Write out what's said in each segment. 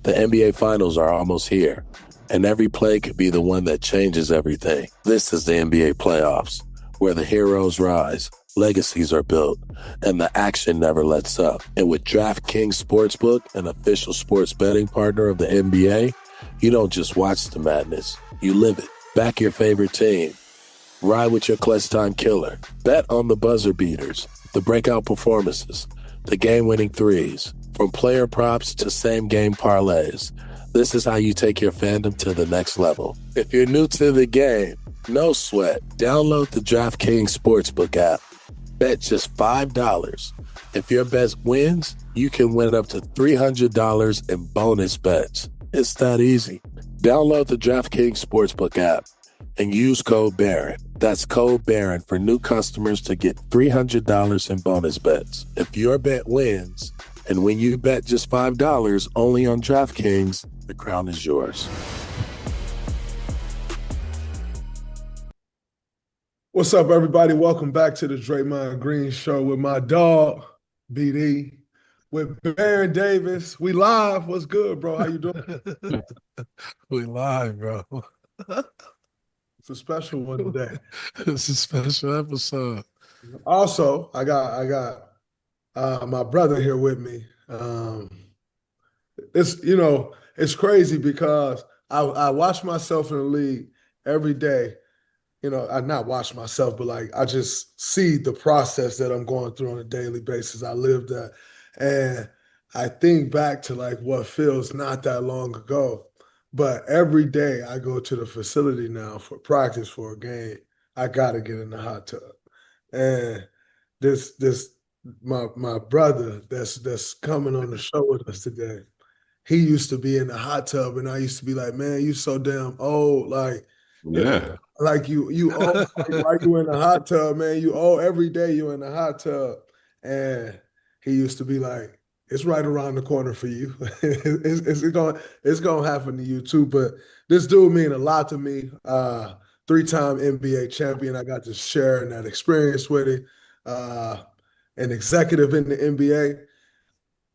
The NBA Finals are almost here, and every play could be the one that changes everything. This is the NBA Playoffs, where the heroes rise, legacies are built, and the action never lets up. And with DraftKings Sportsbook, an official sports betting partner of the NBA, you don't just watch the madness, you live it. Back your favorite team. Ride with your clutch time killer. Bet on the buzzer beaters, the breakout performances, the game-winning threes. From player props to same-game parlays, this is how you take your fandom to the next level. If you're new to the game, no sweat. Download the DraftKings Sportsbook app. Bet just $5. If your bet wins, you can win up to $300 in bonus bets. It's that easy. Download the DraftKings Sportsbook app and use code Barron. That's code Barron for new customers to get $300 in bonus bets. If your bet wins, and when you bet just $5 only on DraftKings, the crown is yours. What's up, everybody? Welcome back to the Draymond Green Show with my dog, BD, with Baron Davis. We live. What's good, bro? How you doing? We live, bro. It's a special one today. It's a special episode. Also, I got my brother here with me. It's crazy because I watch myself in the league every day. I not watch myself, but like I just see the process that I'm going through on a daily basis. I live that, and I think back to like what feels not that long ago. But every day I go to the facility now for practice for a game. I gotta get in the hot tub, and my brother that's coming on the show with us today, he used to be in the hot tub, and I used to be like, man, you so damn old. Like, yeah, like you old, like you in the hot tub, man. You old every day. You in the hot tub, and he used to be like, it's right around the corner for you. it's gonna happen to you too. But this dude mean a lot to me. 3-time NBA champion. I got to share in that experience with him. An executive in the NBA.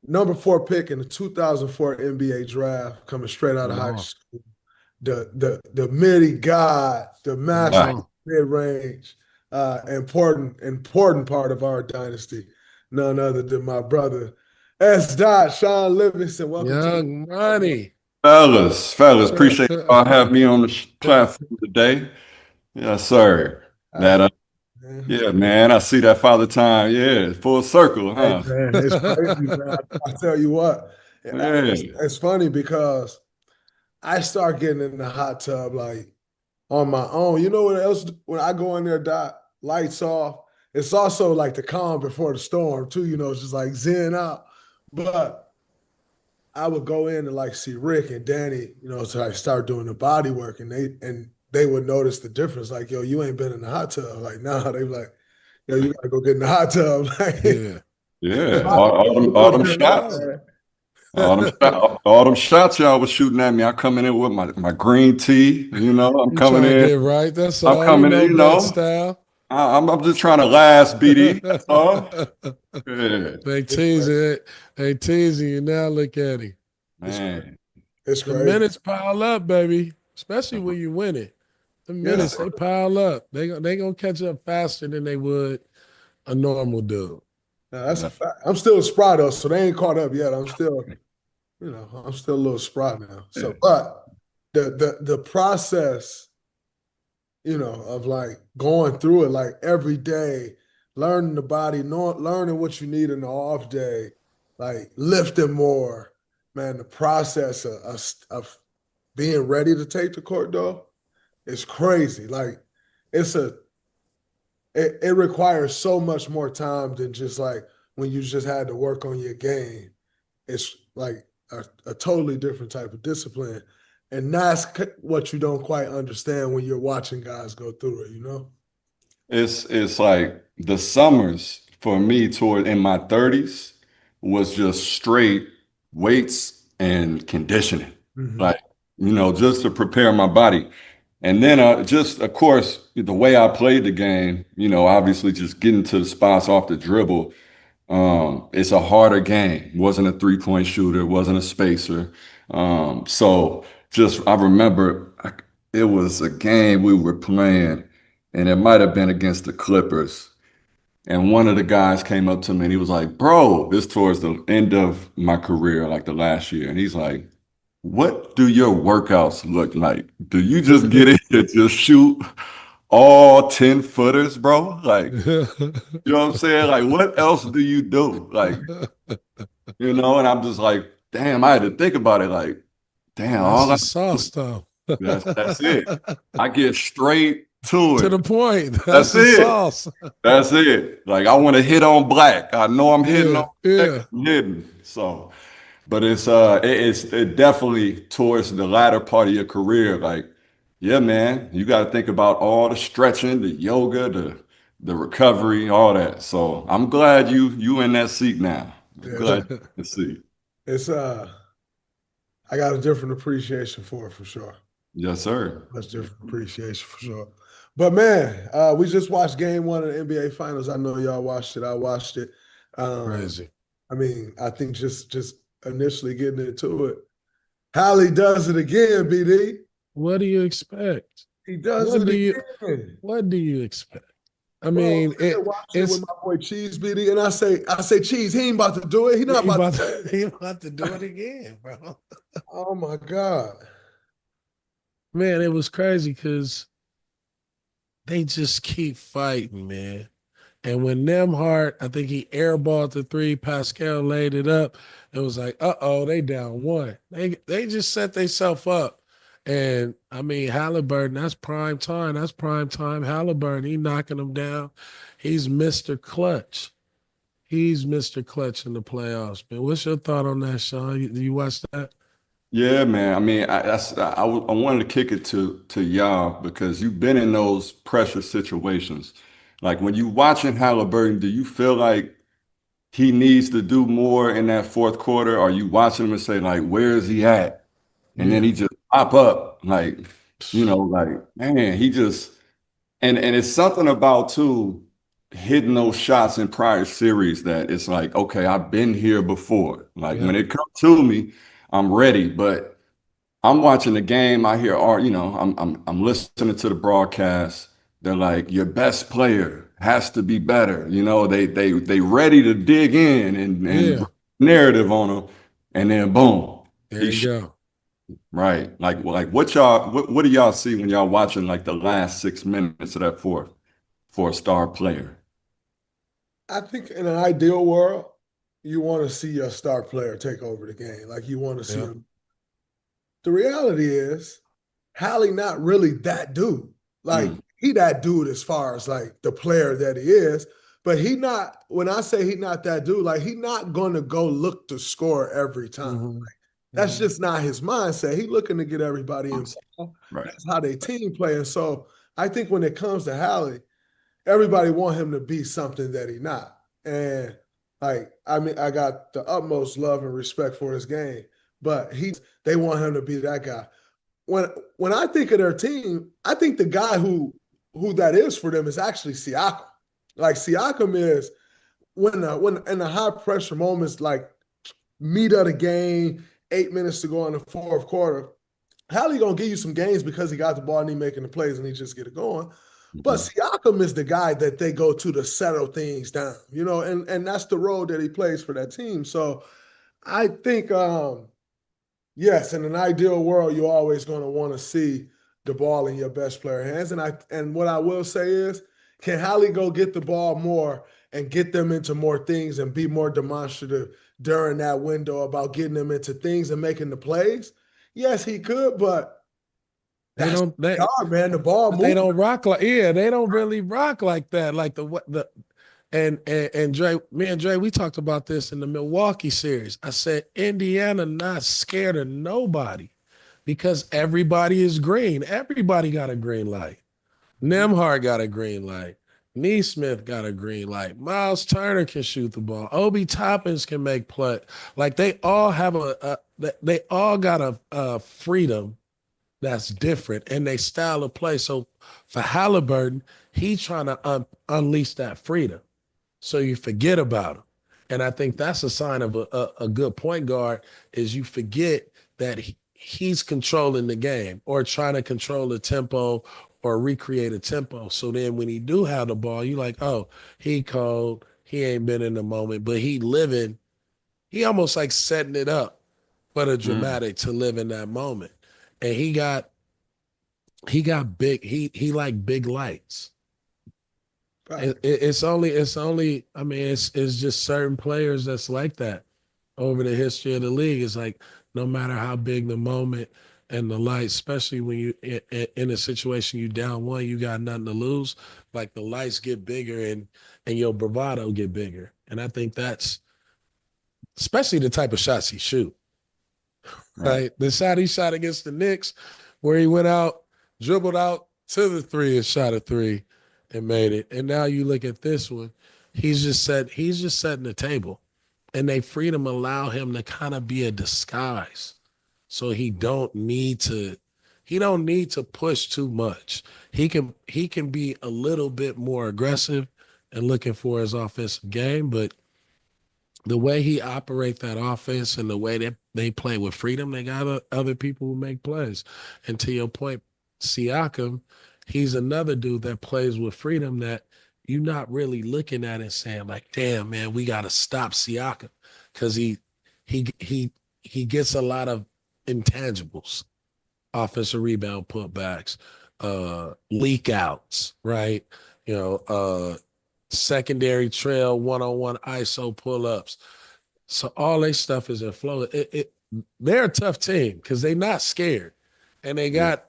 Number 4 pick in the 2004 NBA draft, coming straight out of high school. The midi god, the master mid-range, important part of our dynasty. None other than my brother, Shaun Livingston. Welcome Young Money. fellas, appreciate y'all having me on the platform today. Yes, sir. Yeah, man, I see that Father Time. Yeah, full circle, huh? Hey, man, it's crazy, man. I tell you what, it's funny because I start getting in the hot tub like on my own. You know what else? When I go in there, lights off. It's also like the calm before the storm too. It's just like zen out. But I would go in and like see Rick and Danny. So I start doing the body work, and they would notice the difference. Like, yo, you ain't been in the hot tub. Like, nah, they be like, yo, you gotta go get in the hot tub. Yeah. All them shots. All them shots y'all was shooting at me. I coming in with my green tea. I'm coming in. Get right. That's all. I'm coming in. Style. I'm just trying to last, BD. That's all. Yeah. They teasing you now. Look at him. Man, it's the crazy. Minutes pile up, baby. Especially when you win it. The minutes they pile up. They gonna catch up faster than they would a normal dude. That's a fact. I'm still a spry though, so they ain't caught up yet. I'm still a little spry now. So, but the process, of like going through it like every day, learning the body, learning what you need in the off day, like lifting more, man. The process of being ready to take the court though, it's crazy. Like it requires so much more time than just like when you just had to work on your game. It's like a totally different type of discipline. And that's what you don't quite understand when you're watching guys go through it, It's like the summers for me toward in my 30s was just straight weights and conditioning. Mm-hmm. Like, just to prepare my body. And then just, of course, the way I played the game, obviously just getting to the spots off the dribble. It's a harder game. It wasn't a 3-point shooter. It wasn't a spacer. So just I remember it was a game we were playing, and it might have been against the Clippers. And one of the guys came up to me and he was like, "Bro, this towards the end of my career, like the last year." And he's like, "What do your workouts look like? Do you just get in and just shoot all 10 footers, bro? Like, you know what I'm saying? Like, what else do you do? Like, and I'm just like, damn, I had to think about it. Like, damn, That's all I the sauce, though. that's it. I get straight to To it. the point. That's That's the it. sauce. That's it. Like, I want to hit on black. I know I'm hitting Yeah, on black. yeah. I'm hitting. So, but it definitely towards the latter part of your career. Like, yeah, man, you got to think about all the stretching, the yoga, the recovery, all that. So I'm glad you in that seat now. I'm glad Yeah. you in the seat. It's I got a different appreciation for it for sure. Yes, sir. Much different appreciation for sure. But man, we just watched game one of the NBA Finals. I know y'all watched it. I watched it. Crazy. I mean, I think just initially getting into it, Hallie does it again, BD. What do you expect? He does What it do you again. what do you expect? I Bro, mean, I watched it with it's my boy Cheese, BD, and I say, Cheese, he ain't about to do it. He not about to. he about to do it again, bro. Oh my God. Man, it was crazy because they just keep fighting, man. And when Nemhart, I think he airballed the three, Pascal laid it up. It was like, they down one. They just set themselves up. And I mean, Haliburton, that's prime time. That's prime time. Haliburton, he knocking them down. He's Mr. Clutch. He's Mr. Clutch in the playoffs, man. What's your thought on that, Shaun? You watch that? Yeah, man. I mean, I wanted to kick it to y'all because you've been in those pressure situations. Like when you watching Halliburton, do you feel like he needs to do more in that fourth quarter? Are you watching him and say, like, where is he at? And then Yeah. he just pop up, like, like, man, he just and it's something about too hitting those shots in prior series that it's like, okay, I've been here before. Like when Yeah. it comes to me, I'm ready. But I'm watching the game. I hear art. I'm listening to the broadcast. They're like, your best player has to be better. They ready to dig in and Yeah. narrative on them, and then boom, There he you go. right. Like what do y'all see when y'all watching like the last 6 minutes of that fourth for a star player? I think in an ideal world, you want to see your star player take over the game. Like you want to see Yeah. him. The reality is, Hallie not really that dude. Like he that dude as far as like the player that he is, but he not. When I say he not that dude, like he not gonna go look to score every time. Mm-hmm. That's just not his mindset. He looking to get everybody involved. Right. That's how they team play. And so I think when it comes to Hallie, everybody want him to be something that he not. And like, I mean, I got the utmost love and respect for his game, but they want him to be that guy. When I think of their team, I think the guy who that is for them is actually Siakam. Like Siakam is when in the high pressure moments, like meat of the game, 8 minutes to go in the fourth quarter. Hallie gonna give you some games because he got the ball and he making the plays and he just get it going. But Siakam is the guy that they go to settle things down, and that's the role that he plays for that team. So I think, yes, in an ideal world, you're always going to want to see the ball in your best player hands. And what I will say is, can Hallie go get the ball more and get them into more things and be more demonstrative during that window about getting them into things and making the plays? Yes, he could, but They that's don't they hard, man. The ball but they moving. don't rock like they don't really rock like that. Like the and Dray, me and Dray, we talked about this in the Milwaukee series. I said Indiana not scared of nobody because everybody is green. Everybody got a green light. Nemhart got a green light. Neesmith got a green light. Miles Turner can shoot the ball. Obi Toppins can make play. Like they all have they all got a freedom that's different and they style of play. So for Halliburton, he's trying to unleash that freedom. So you forget about him. And I think that's a sign of a good point guard is you forget that he's controlling the game or trying to control the tempo or recreate a tempo. So then when he do have the ball, you like, oh, he cold, he ain't been in the moment, but he almost like setting it up for the dramatic to live in that moment. And he got big, he like big lights. It's only, I mean, it's just certain players that's like that over the history of the league. It's like, no matter how big the moment and the lights, especially when you in a situation you down one, you got nothing to lose, like the lights get bigger and your bravado get bigger. And I think that's especially the type of shots he shoot. Right? The shot he shot against the Knicks, where he went out, dribbled out to the three and shot a three and made it. And now you look at this one, he's just setting the table. And they freedom allow him to kind of be a disguise. So he don't need to push too much. He can be a little bit more aggressive and looking for his offensive game, but the way he operates that offense and the way that they play with freedom, they got other people who make plays. And to your point, Siakam, he's another dude that plays with freedom that you're not really looking at and saying like, damn, man, we got to stop Siakam because he gets a lot of intangibles, offensive rebound putbacks, leak outs, right? Secondary trail, one-on-one ISO pull-ups. So all their stuff is in flow. They're a tough team because they're not scared, and they got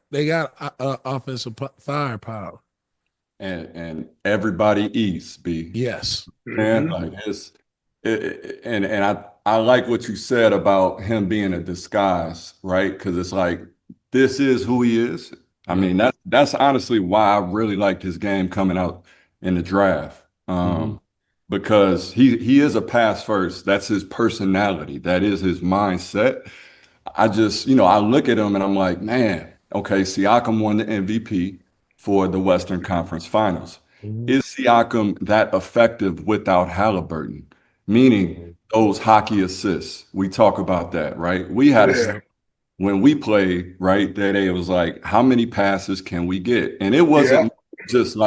offensive firepower. And everybody eats, B. Yes. Man, like I like what you said about him being a disguise, right? Because it's like this is who he is. I mean, that's honestly why I really liked his game coming out in the draft. Because he is a pass first. That's his personality. That is his mindset. I just, I look at him and I'm like, man, okay, Siakam won the MVP for the Western Conference Finals. Is Siakam that effective without Haliburton? Meaning those hockey assists. We talk about that, right? We had when we played, right, that it was like, how many passes can we get? And it wasn't just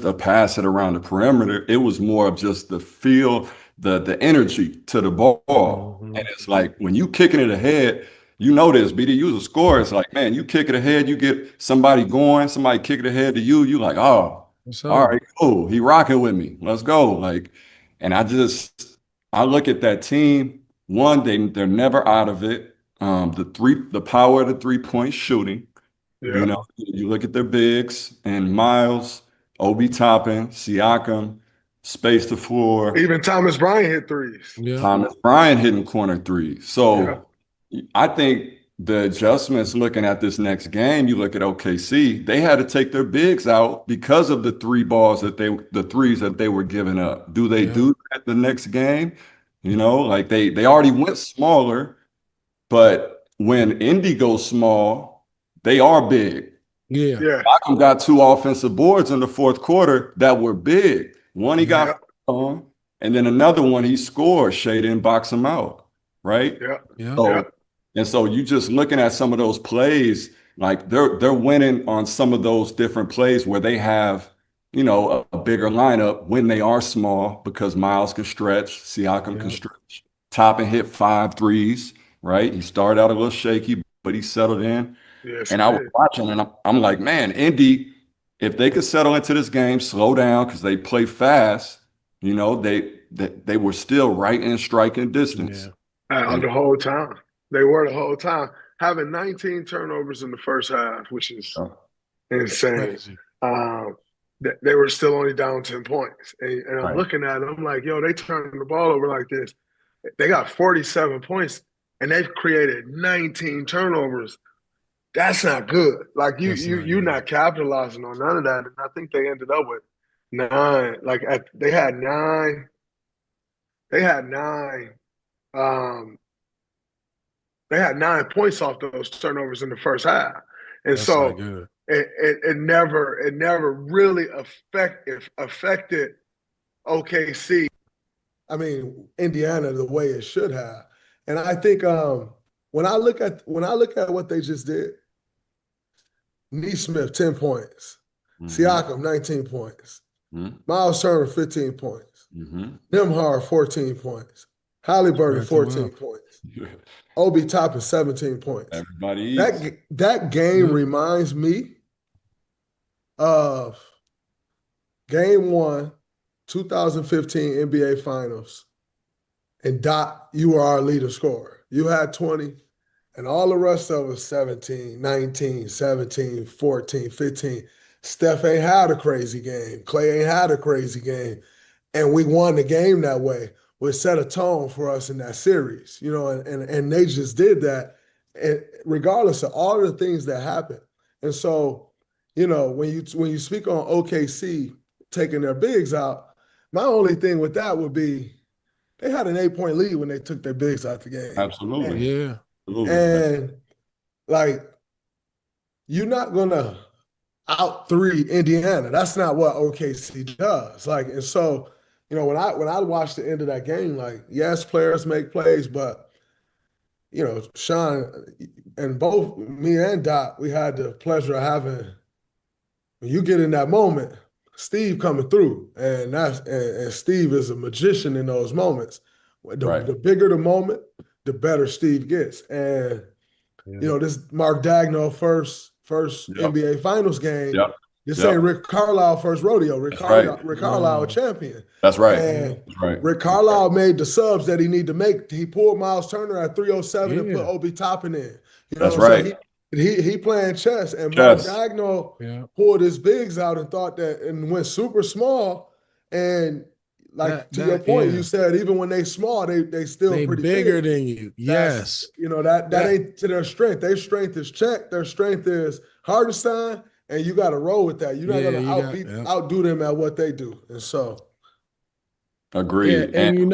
a pass it around the perimeter. It was more of just the feel, the energy to the ball. And it's like when you kicking it ahead, you know this, BD, you was a scorer. It's like, man, you kick it ahead, you get somebody going, somebody kick it ahead to you. You like, oh, all right, cool. He rocking with me. Let's go. Like, and I look at that team. One, they're never out of it. The power of the 3-point shooting. Yeah. You look at their bigs and Miles, Obi Toppin, Siakam, space the floor. Even Thomas Bryant hit threes. Yeah. Thomas Bryant hitting corner threes. So I think the adjustments looking at this next game, you look at OKC, they had to take their bigs out because of the the threes that they were giving up. Do they do that the next game? Like they already went smaller, but when Indy goes small, they are big. Yeah. Siakam got 2 offensive boards in the fourth quarter that were big. One he got on, and then another one he scored. Shai didn't box him out, right? And so you just looking at some of those plays, like they're winning on some of those different plays where they have, a bigger lineup when they are small because Miles can stretch, Siakam can stretch. Toppin hit 5 threes, right? He started out a little shaky, but he settled in. Yes, and I was watching, and I'm like, man, Indy, if they could settle into this game, slow down because they play fast, they were still right in striking distance. The whole time. They were the whole time. Having 19 turnovers in the first half, which is insane. They were still only down 10 points. And I'm looking at it, I'm like, yo, they turned the ball over like this. They got 47 points, and they've created 19 turnovers. That's not good. Like you're not capitalizing on none of that. And I think they ended up with 9. Like they had 9. They had 9. They had 9 points off those turnovers in the first half, and so it never really affected OKC. I mean, Indiana the way it should have, and I think when I look at what they just did, Neesmith 10 points, Siakam 19 points, Miles Turner 15 points, Nembhard 14 points, Haliburton 14 points, Obi Toppin 17 points. Everybody eats. That game reminds me of Game 1, 2015 NBA Finals. And Doc, you were our leader scorer. You had 20, and all the rest of us 17, 19, 17, 14, 15. Steph ain't had a crazy game. Clay ain't had a crazy game. And we won the game that way, which set a tone for us in that series, you know, and they just did that, and regardless of all the things that happened. And so, you know, when you speak on OKC taking their bigs out, my only thing with that would be they had an 8-point lead when they took their bigs out the game. Absolutely. And like, you're not gonna out 3 Indiana. That's not what OKC does. Like, and so, you know, when I watched the end of that game, like, yes, players make plays, but you know, Shaun and both me and Doc, we had the pleasure of having, when you get in that moment, Steve coming through, and Steve is a magician in those moments. The bigger the moment, the better Steve gets. And you know, this Mark Daigneault first NBA Finals game. This ain't Rick Carlisle first rodeo. Rick Carlisle a champion. That's right. And Rick Carlisle made the subs that he needed to make. He pulled Miles Turner at 307 and put Obi Toppin in. You know, that's right. He playing chess, and Mark Daigneault pulled his bigs out and thought that, and went super small. And like to your point, you said even when they small, they still pretty bigger big. than you. Yes, you know that ain't to their strength. Their strength is check. Their strength is Hartenstein, and you got to roll with that. You're not going to outdo them at what they do. And so, agreed. Yeah, and you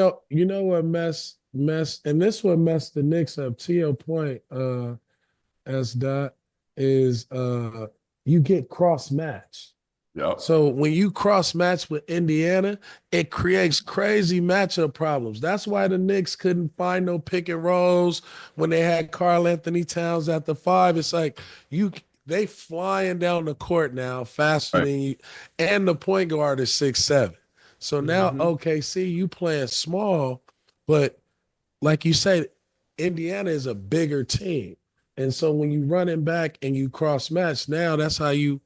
know what mess, and this what messed the Knicks up. To your point, as Dot is, you get cross match. So when you cross match with Indiana, it creates crazy matchup problems. That's why the Knicks couldn't find no pick and rolls when they had Karl-Anthony Towns at the 5. It's like they flying down the court now faster than you, and the point guard is 6'7". So now OKC, you playing small, but like you said, Indiana is a bigger team. And so when you running back and you cross match, now that's how they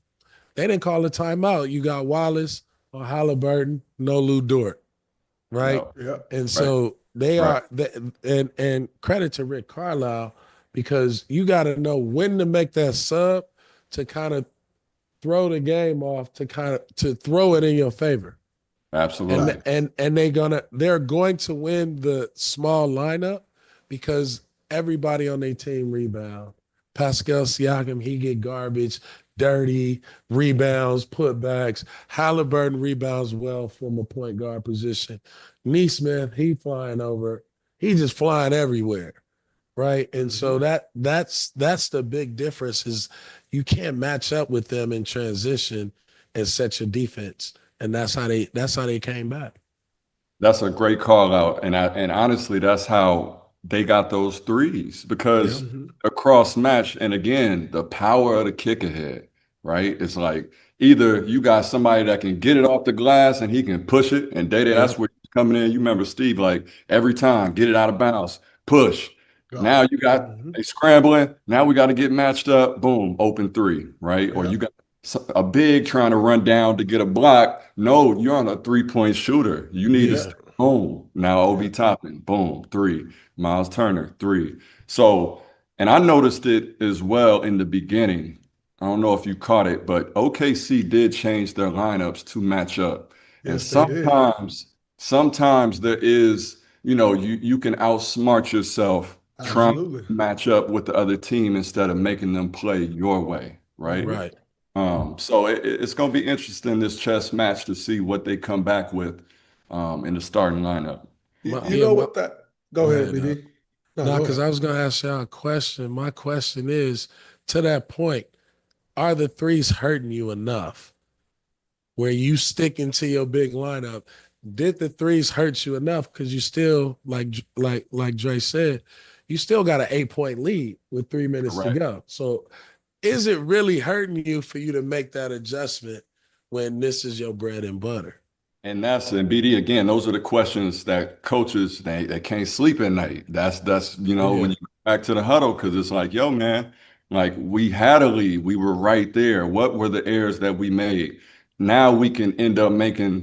didn't call a timeout. You got Wallace or Haliburton, no Lou Dort, right? And so they are, and credit to Rick Carlisle, because you got to know when to make that sub to kind of throw the game off, to throw it in your favor. Absolutely. And they're going to win the small lineup because everybody on their team rebound. Pascal Siakam, he get garbage, dirty, rebounds, putbacks. Haliburton rebounds well from a point guard position. Neesmith, he just flying everywhere, right? And so that's the big difference, is you can't match up with them in transition and set your defense. And that's how they came back. That's a great call out. And honestly, that's how they got those threes, because across match, and again, the power of the kick ahead, right? It's like either you got somebody that can get it off the glass and he can push it, and that's where he's coming in. You remember Steve, like every time, get it out of bounds, push. Now you got a scrambling. Now we got to get matched up. Boom, open 3, right? Or you got a big trying to run down to get a block. No, you're on a 3-point shooter. You need to stay home. Now Obi Toppin, boom, 3. Miles Turner, 3. So, and I noticed it as well in the beginning. I don't know if you caught it, but OKC did change their lineups to match up. Yes, and sometimes there is, you can outsmart yourself trying to match up with the other team instead of making them play your way, right? Right. So it's going to be interesting, this chess match, to see what they come back with in the starting lineup. Go ahead, BD. No, because I was going to ask y'all a question. My question is, to that point, are the threes hurting you enough where you sticking to your big lineup? Did the threes hurt you enough? Because you still, like Dray said, you still got an 8-point lead with 3 minutes to Correct. go. So is it really hurting you for you to make that adjustment when this is your bread and butter? And BD, again, those are the questions that coaches, they can't sleep at night. That's when you go back to the huddle, because it's like, yo, man, like we had a lead. We were right there. What were the errors that we made? Now we can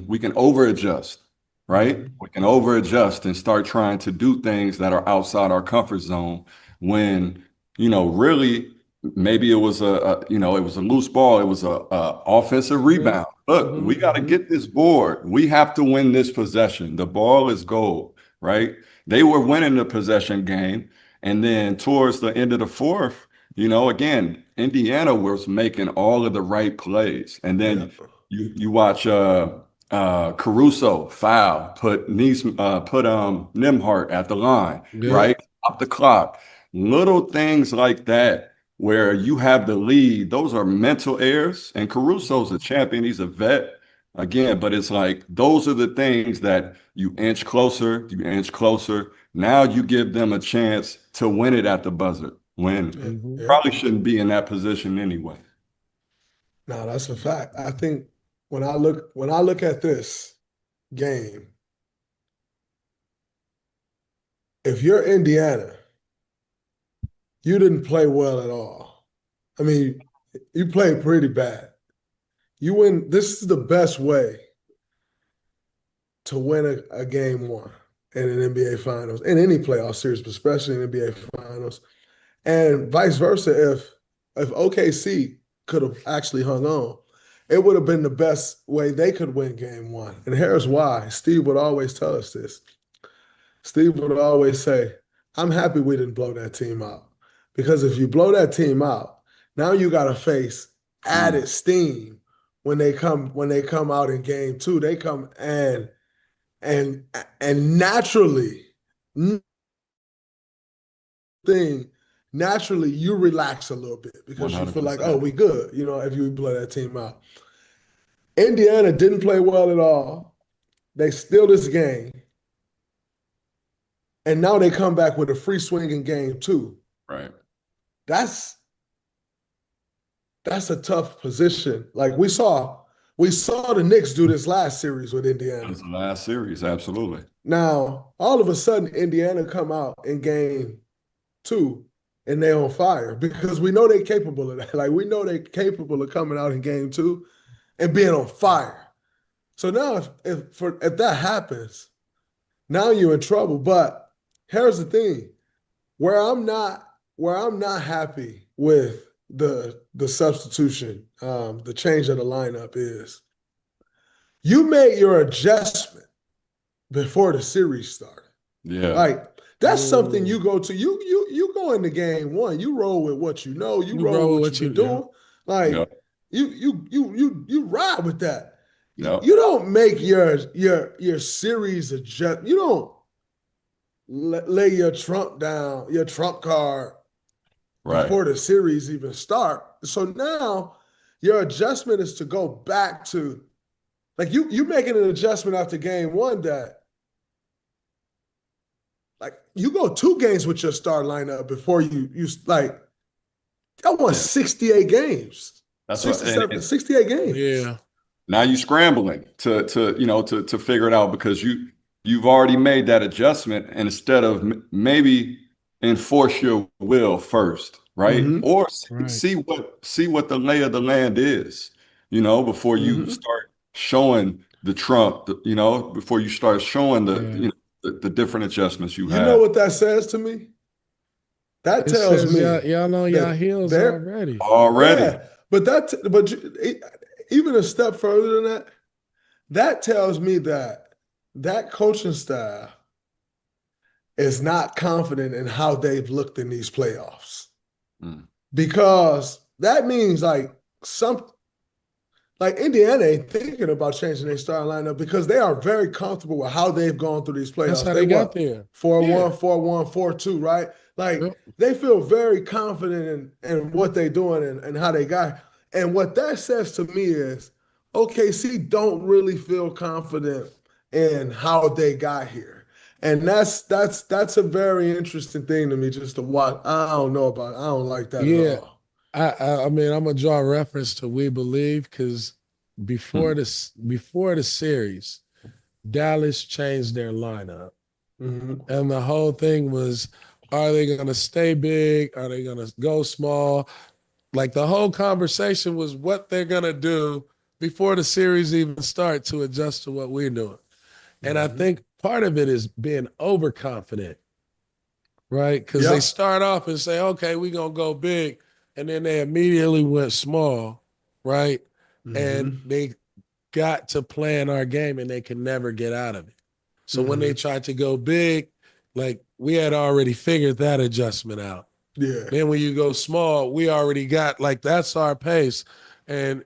we can over adjust, right? Mhm. We can over adjust and start trying to do things that are outside our comfort zone when, really maybe it was it was a loose ball. It was a offensive rebound. Look, we got to get this board. We have to win this possession. The ball is gold, right? They were winning the possession game. And then towards the end of the fourth, again, Indiana was making all of the right plays. And then you watch Caruso foul, put Nimhart at the line, right? Stop the clock. Little things like that where you have the lead. Those are mental errors. And Caruso's a champion. He's a vet again, but it's like those are the things that you inch closer. Now you give them a chance to win it at the buzzer when probably shouldn't be in that position anyway. No, that's a fact. I think when I look at this game, if you're Indiana, you didn't play well at all. I mean, you played pretty bad. You win. This is the best way to win a game one in an NBA Finals, in any playoff series, but especially in NBA Finals, and vice versa. If OKC could have actually hung on, it would have been the best way they could win game one. And here's why. Steve would always tell us this. Steve would always say, I'm happy we didn't blow that team out. Because if you blow that team out, now you got to face added steam when they come out in game two. They come and naturally you relax a little bit because you feel like, 100%. oh, we good, if you blow that team out. Indiana didn't play well at all. They steal this game. And now they come back with a free swing in game two. Right. That's a tough position. Like we saw the Knicks do this last series with Indiana. That was the last series, absolutely. Now, all of a sudden, Indiana come out in game two and they're on fire because we know they're capable of that. Like we know they're capable of coming out in game two and being on fire. So now if that happens, now you're in trouble. But here's the thing. Where I'm not happy with the substitution, the change of the lineup is you made your adjustment before the series started. Yeah. Like that's something you go to. You go into game one, you roll with what you know, you roll with what you've been doing. Like you ride with that. You don't make your series adjust. You don't lay your trump down, your trump card before the series even start. So now your adjustment is to go back to, like you making an adjustment after game one that, like you go 2 games with your star lineup before you like, I won 68 games. That's 68 games. Yeah. Now you're scrambling to figure it out because you've already made that adjustment, and instead of maybe enforce your will first, right? Or see what the lay of the land is, before you start showing the trump, before you start showing the different adjustments you have. You know what that says to me? That tells me y'all know y'all heels already. Yeah, but even a step further than that, that tells me that coaching staff is not confident in how they've looked in these playoffs. Because that means like Indiana ain't thinking about changing their starting lineup because they are very comfortable with how they've gone through these playoffs. That's how they got there. 4-1, 4-1, 4-2, right? Like they feel very confident in what they're doing and how they got. And what that says to me is OKC don't really feel confident in how they got here. And that's a very interesting thing to me just to watch. I don't know about it. I don't like that at Yeah, all. I mean, I'm gonna draw a reference to We Believe because Hmm. before the series, Dallas changed their lineup, Hmm. and the whole thing was, are they gonna stay big? Are they gonna go small? Like the whole conversation was what they're gonna do before the series even start to adjust to what we're doing. And I Hmm. think part of it is being overconfident, right? Because they Yeah. start off and say, okay, we're gonna go big, and then they immediately went small, right? And Hmm. they got to playing our game and they can never get out of it. So when they Hmm. tried to go big, like we had already figured that adjustment out. Yeah. Then when you go small, we already got like that's our pace. And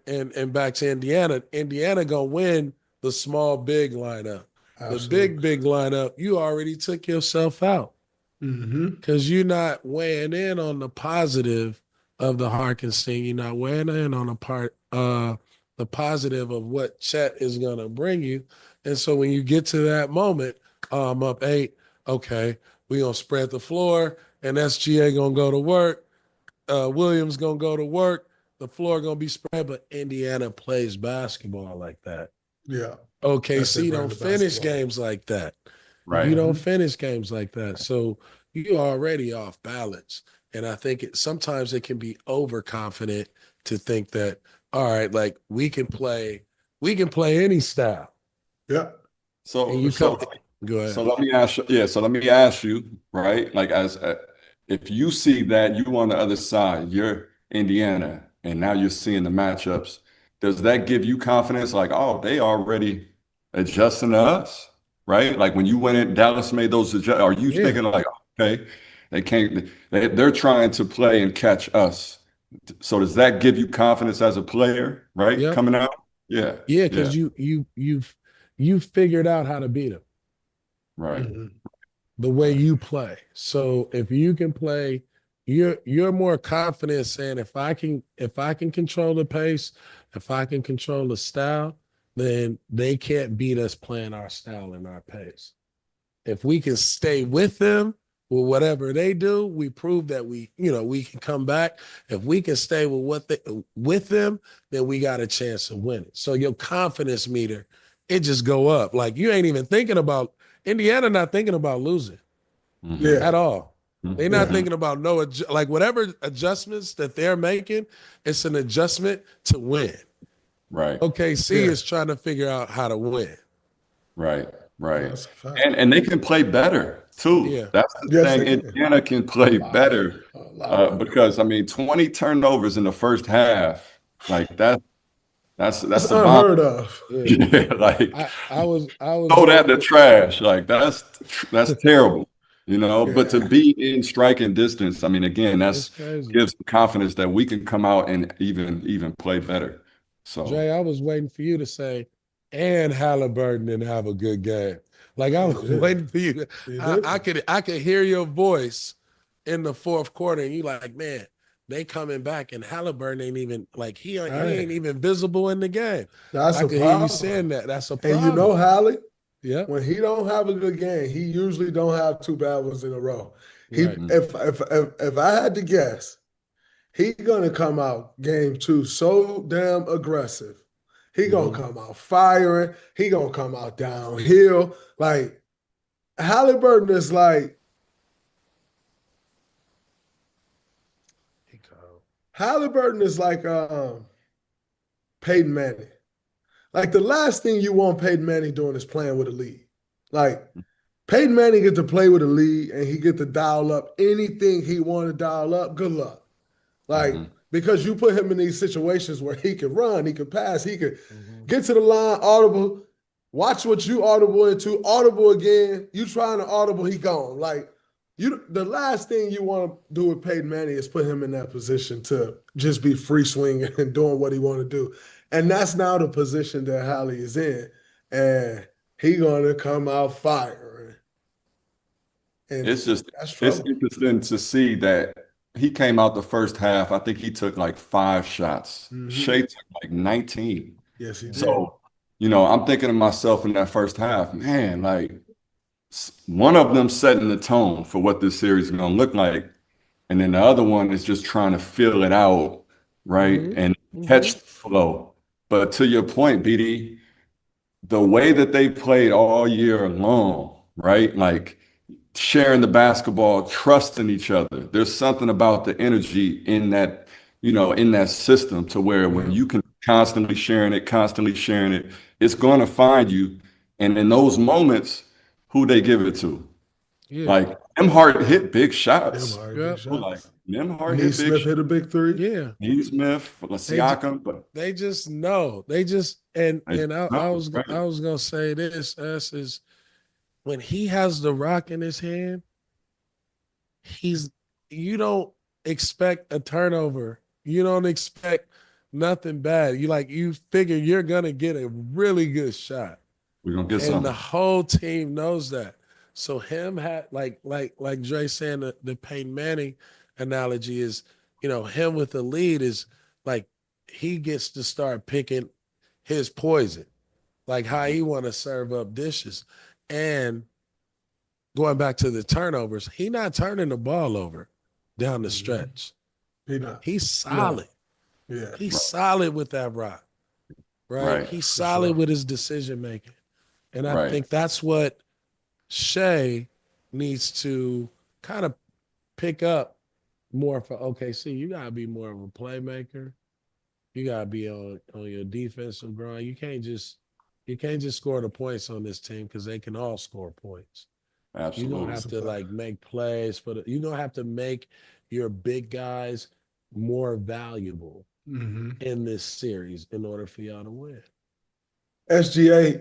back to Indiana, Indiana gonna win the small big lineup. The Absolutely. big lineup, you already took yourself out Hmm. because you're not weighing in on the positive of the Harkenstein. You're not weighing in on the positive of what Chet is gonna bring you. And so when you get to that moment, I'm up 8. Okay, we gonna spread the floor, and SGA gonna go to work. Williams gonna go to work. The floor gonna be spread, but Indiana plays basketball like that. Yeah. That's their OKC brand don't of finish basketball. games like that. You Right. don't Hmm. finish games like that. So you're already off balance. And I think sometimes it can be overconfident to think that, all right, like we can play any style. Yeah. And So you come, so go so ahead. let me ask you, yeah, so let me ask you, right? Like as if you see that you on the other side, you're Indiana, and now you're seeing the matchups, does that give you confidence like, oh, they already adjusting to us, right? Like when you went in, Dallas made those adjust, are you Yeah. thinking like, okay, they can't they're trying to play and catch us. So does that give you confidence as a player, right? Yep. Coming out? Yeah, Yeah, yeah, because you've figured out how to beat them right, Hmm. the way right. you play. So if you can play, you're more confident saying if I can control the pace, if I can control the style, then they can't beat us playing our style and our pace. If we can stay with them with whatever they do, we prove that we can come back. If we can stay with with them, then we got a chance to win it. So your confidence meter, it just go up. Like you ain't even thinking about Indiana not thinking about losing Hmm. Yeah. at all. They're not Yeah. Hmm. thinking about like whatever adjustments that they're making, it's an adjustment to win. Right, OKC Yeah. is trying to figure out how to win. right, right. That's a fact. And they can play better too. Yeah. That's the Yes, thing. they can. Indiana can A play lot better. better A lot better. because I mean, 20 turnovers in the first half, like that's That's the bomb. unheard of. Yeah. Yeah, like I was throw that in the joking. trash. Like that's terrible, you know. But to Yeah. be in striking distance, I mean, again, It's that's crazy. gives confidence that we can come out and even play better. So Jay, I was waiting for you to say, and Halliburton didn't have a good game. Like I He was did. waiting for you. He I did. could hear your voice in the fourth quarter, and you like, man, they coming back, and Halliburton ain't even like he Hey, ain't even visible in the game. that's I a could hear you problem. saying that. That's a And you know, problem. Hallie, Yeah. when he don't have a good game, he usually don't have two bad ones in a row. He Right. if I had to guess, he gonna come out game two so damn aggressive. He gonna Hmm. come out firing. He gonna come out downhill. Like Halliburton is like He called. Halliburton is like Peyton Manning. Like the last thing you want Peyton Manning doing is playing with a lead. Like Peyton Manning get to play with a lead and he get to dial up anything he want to dial up. Good luck. Like mhm. because you put him in these situations where he can run, he can pass, he could Hmm. get to the line, audible, watch what you audible into, audible again. You trying to audible, he gone. Like the last thing you want to do with Peyton Manning is put him in that position to just be free swinging and doing what he want to do. And that's now the position that Hallie is in. And he gonna come out firing. And It's just that's it's trouble. interesting to see that he came out the first half. I think he took like 5 shots. Mm-hmm. Shea took like 19. Yes, he did. So, you know, I'm thinking to myself in that first half, man, like one of them setting the tone for what this series is going to look like, and then the other one is just trying to feel it out, right, Mhm. and catch the flow. But to your point, BD, the way that they played all year long, right, like sharing the basketball, trusting each other. There's something about the energy in that, in that system to where when Yeah. you can constantly sharing it, it's going to find you. And in those moments, who they give it to? Yeah. Like Nembhard hit big Them shots. are big Yep. Like shots. Nembhard hit big Neesmith shots. hit a big three. Yeah. Neesmith, They ju- Siakam, but they just know. They just and I no, was right. I was gonna say this is when he has the rock in his hand, he's you don't expect a turnover. You don't expect nothing bad. You figure you're gonna get a really good shot. We're gonna get And the something. whole team knows that. So him had like Dray saying the Peyton Manning analogy is, him with the lead is like he gets to start picking his poison, like how he want to serve up dishes. And going back to the turnovers, he not turning the ball over down the stretch. He not. He's solid. Yeah. He's Right. solid with that rock, right? Right. He's For solid sure. with his decision making. And I Right. think that's what Shai needs to kind of pick up more for OKC. You gotta be more of a playmaker. You gotta be on your defensive grind. You can't just score the points on this team because they can all score points. You're gonna Absolutely. have to make plays you're gonna have to make your big guys more valuable Mm-hmm. in this series in order for y'all to win. SGA,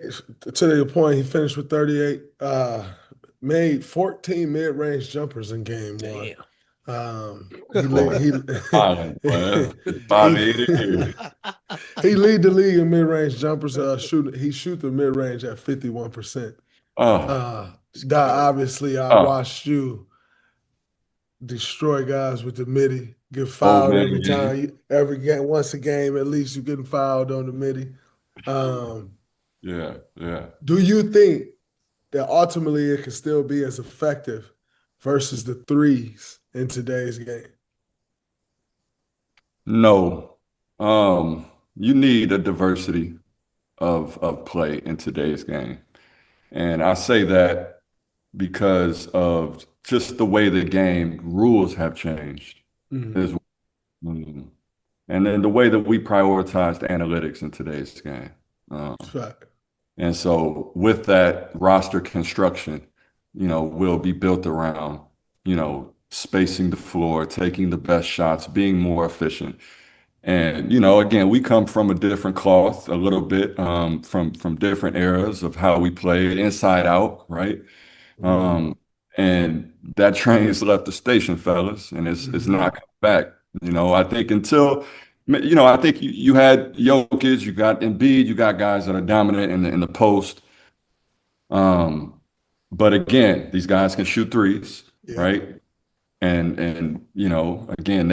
to your point, he finished with 38. Made 14 mid-range jumpers in game one. Island, boy. He, 580 here. he lead the league in mid-range jumpers. He shoot the mid-range at 51%. Oh, Obviously, I oh, watched you destroy guys with the midi, get old fouled man every game. time. Every game, once a game, at least you're getting fouled on the midi. Yeah, yeah. Do you think that ultimately it can still be as effective versus the threes in today's game? No. You need a diversity of play in today's game. And I say that because of just the way the game rules have changed. Mm-hmm. As well. And then the way that we prioritize the analytics in today's game. And so with that roster construction, will be built around, spacing the floor, taking the best shots, being more efficient. And, again, we come from a different cloth a little bit, from different eras of how we played inside out, right? And that train's left the station, fellas, and it's not coming back. I think I think you had Jokic, you got Embiid, you got guys that are dominant in the post. But again, these guys can shoot threes, right? And again,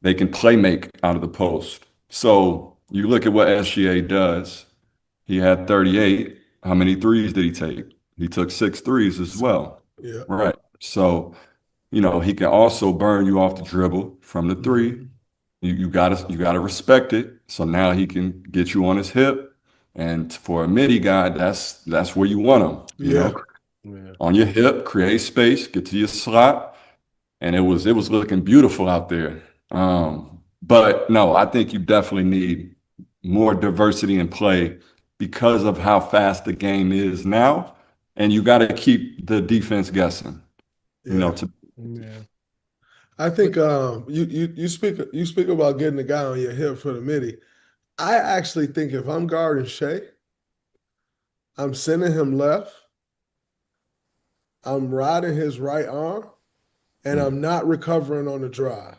they can play make out of the post. So you look at what SGA does. He had 38. How many threes did he take? He took 6 threes as well. Yeah. Right. So, he can also burn you off the dribble from the 3. You gotta respect it. So now he can get you on his hip. And for a midi guy, that's where you want him. Yeah. On your hip, create space, get to your slot. And it was looking beautiful out there. But no, I think you definitely need more diversity in play because of how fast the game is now. And you got to keep the defense guessing. Yeah. I think you speak about getting the guy on your hip for the midi. I actually think if I'm guarding Shai, I'm sending him left, I'm riding his right arm, and I'm not recovering on the drive.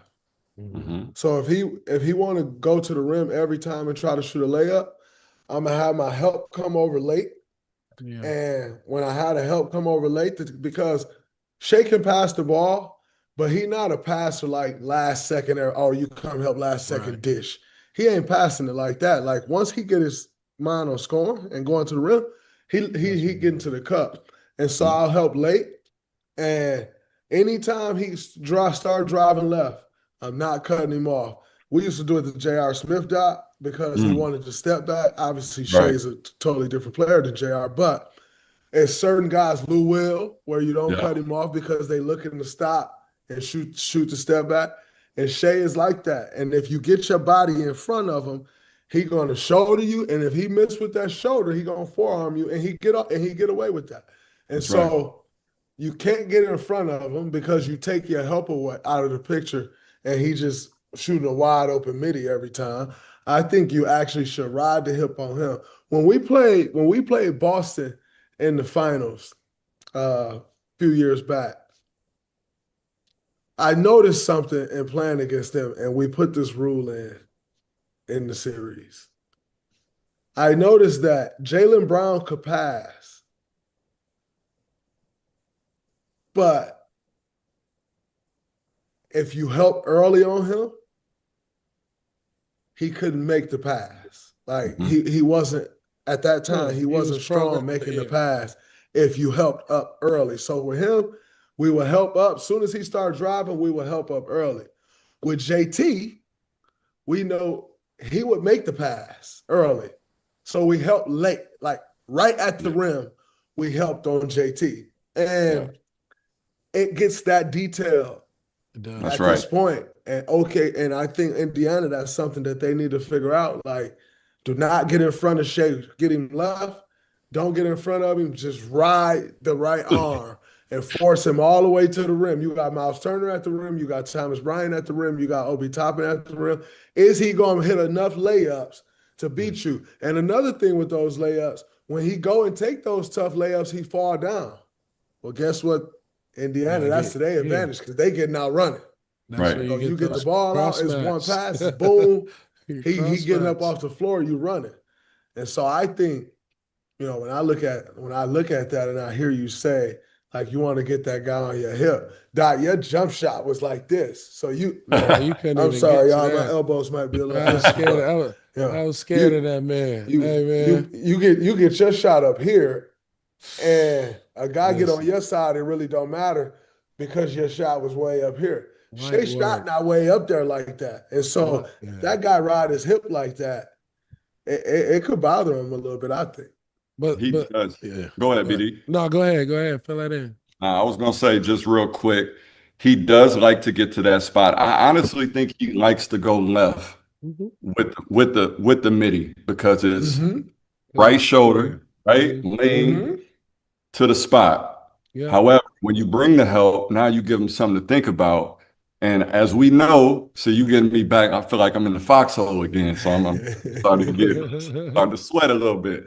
So if he want to go to the rim every time and try to shoot a layup, I'm gonna have my help come over late. Yeah. And when I had a help come over late, because Shai can pass the ball, but he not a passer like last second or you come help last second dish. He ain't passing it like that. Like once he get his mind on scoring and going to the rim, he getting to the cup. And so I'll help late. And anytime he start driving left, I'm not cutting him off. We used to do it to J.R. Smith dot because he wanted to step back. Obviously, Shai's a totally different player than J.R., but it's certain guys, Lou Will, where you don't cut him off because they looking to stop and shoot the step back. And Shai is like that. And if you get your body in front of him, he gonna shoulder you. And if he miss with that shoulder, he gonna forearm you, and he get up and he get away with that. And you can't get in front of him because you take your helper out of the picture, and he just shooting a wide open midi every time. I think you actually should ride the hip on him. When we played Boston in the finals a few years back, I noticed something in playing against them, and we put this rule in the series. I noticed that Jaylen Brown could pass, but if you help early on him, he couldn't make the pass. Like he wasn't at that time. He wasn't strong making the pass if you helped up early. So with him, we would help up. As soon as he started driving, we would help up early. With JT, we know he would make the pass early. So we helped late, like right at the rim, we helped on JT. And it gets that detail at this point. And I think Indiana, that's something that they need to figure out. Like, do not get in front of Shai. Get him left. Don't get in front of him. Just ride the right arm and force him all the way to the rim. You got Miles Turner at the rim. You got Thomas Bryant at the rim. You got Obi Toppin at the rim. Is he going to hit enough layups to beat you? And another thing with those layups, when he go and take those tough layups, he fall down. Well, guess what? Indiana, that's to their advantage because they getting out running. You get the ball out, it's one pass, boom. he getting up off the floor, you running. And so I think, when I look at that and I hear you say, like, you want to get that guy on your hip, Doc, your jump shot was like this. So you couldn't. I'm sorry, y'all. My elbows might be a little. I was scared. I was scared of that man. Hey, man, you get your shot up here, and a guy get on your side. It really don't matter because your shot was way up here. Shai's shot not way up there like that, and so that guy ride his hip like that, it could bother him a little bit, I think. But he does. Yeah. Go ahead, BD. No, go ahead. Fill that in. I was gonna say just real quick, he does like to get to that spot. I honestly think he likes to go left with the midi because it's right shoulder, right lean to the spot. Yeah. However, when you bring the help, now you give him something to think about. And as we know, so you getting me back, I feel like I'm in the foxhole again. So I'm starting to sweat a little bit.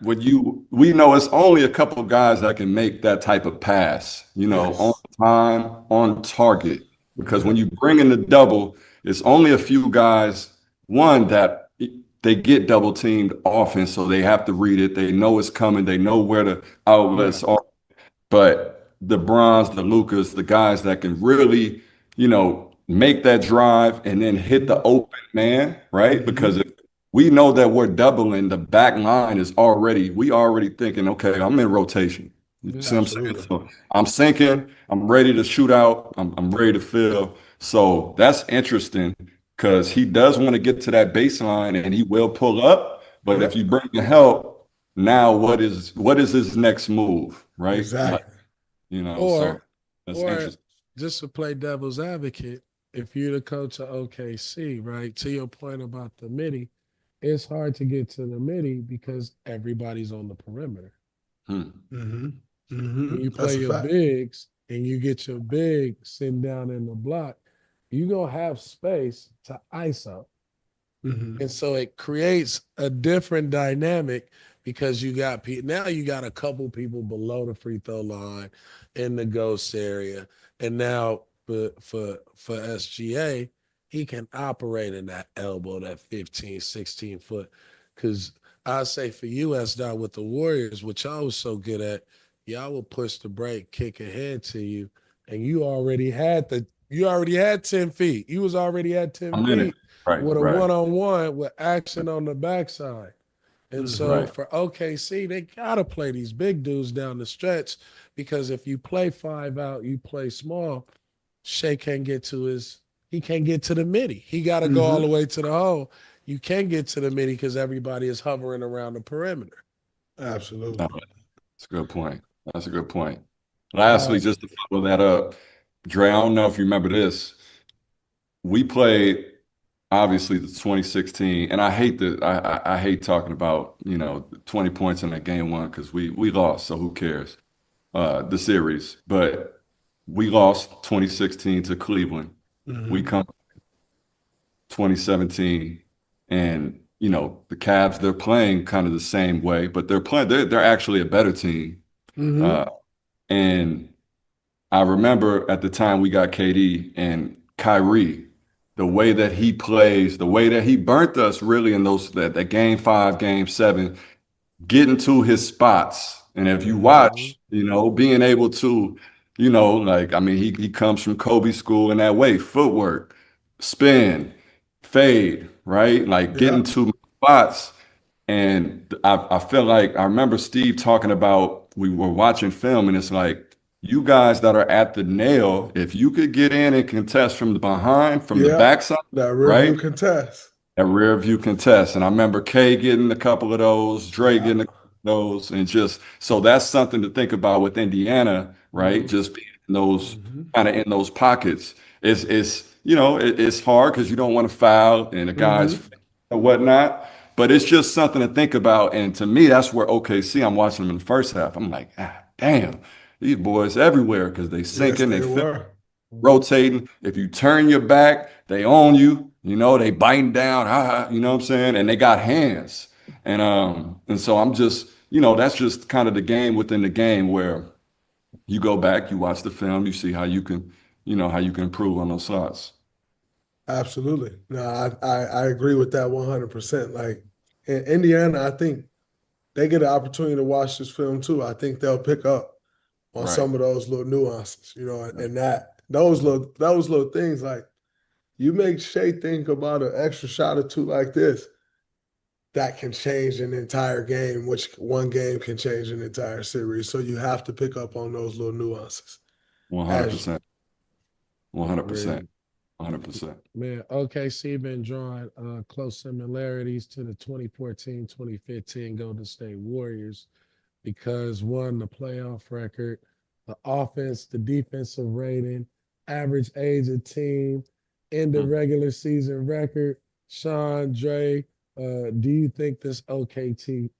We know it's only a couple of guys that can make that type of pass, on time, on target. Because when you bring in the double, it's only a few guys, one, that they get double teamed often, so they have to read it. They know it's coming. They know where the outlets are. But the Brons, the Lucas, the guys that can really, make that drive and then hit the open man, right? Because if we know that we're doubling, the back line is we already thinking, okay, I'm in rotation. You see what I'm saying? So I'm sinking, I'm ready to shoot out, I'm ready to fill. So that's interesting because he does want to get to that baseline and he will pull up. But if you bring the help, now what is his next move, right? Exactly. So that's interesting. Just to play devil's advocate, if you're the coach of OKC, right, to your point about the midi, it's hard to get to the midi because everybody's on the perimeter. When you play your bigs and you get your big sitting down in the block, you're going to have space to ISO. And so it creates a different dynamic because you got a couple people below the free throw line in the ghost area. And now for SGA, he can operate in that elbow, that 15, 16 foot. Because I say for US now with the Warriors, which y'all was so good at, y'all will push the break, kick ahead to you, and you already had 10 feet. You was already at 10 feet with a one-on-one with action on the backside. And Mhm. so Right. for OKC, they gotta play these big dudes down the stretch because if you play 5 out, you play small. Shai can't get to he can't get to the midi. He got to go all the way to the hole. You can't get to the midi because everybody is hovering around the perimeter. Absolutely. No, that's a good point. That's a good point. Lastly, just to follow that up, Dre, I don't know if you remember this. We played obviously the 2016, and I hate I hate talking about 20 points in that game one because we lost, so who cares? The series, but we lost 2016 to Cleveland. We Mhm. come 2017, and the Cavs, they're playing kind of the same way, but they're actually a better team. Mhm. Uh, and I remember at the time we got KD and Kyrie, the way that he plays, the way that he burnt us really in that game 5, game 7, getting to his spots. And if you Mhm. watch, being able to, like, I mean, he comes from Kobe school in that way, footwork, spin, fade, right? Like Yeah. getting to spots. And I feel like I remember Steve talking about we were watching film, and it's like, you guys that are at the nail, if you could get in and contest from the behind, from the Yeah. backside, That rear view right? contest. That rear view contest. And I remember Kay getting a couple of those, Dray Yeah. getting a couple of those, and just so that's something to think about with Indiana, right? Mhm. Just being in those Mhm. kind of in those pockets. It's hard because you don't want to foul and the guys Mhm. and whatnot. But it's just something to think about. And to me, that's where OKC, I'm watching them in the first half. I'm like, damn, these boys everywhere because they Yes, sinking, they they were. rotating. If you turn your back, they own you. They biting down. You know what I'm saying? And they got hands. And so I'm just, that's just kind of the game within the game where you go back, you watch the film, you see how you can, how you can improve on those shots. Absolutely. No, I agree with that 100%. Like in Indiana, I think they get an opportunity to watch this film too. I think they'll pick up on Right. some of those little nuances, and those little things like you make Shea think about an extra shot or two like this, that can change an entire game, which one game can change an entire series. So you have to pick up on those little nuances. As 100%. 100%. Agreed. 100%. Man, OKC been drawing close similarities to the 2014-2015 Golden State Warriors because one, the playoff record, the offense, the defensive rating, average age of team, and the Hmm. regular season record. Shaun, Dray, do you think this OKC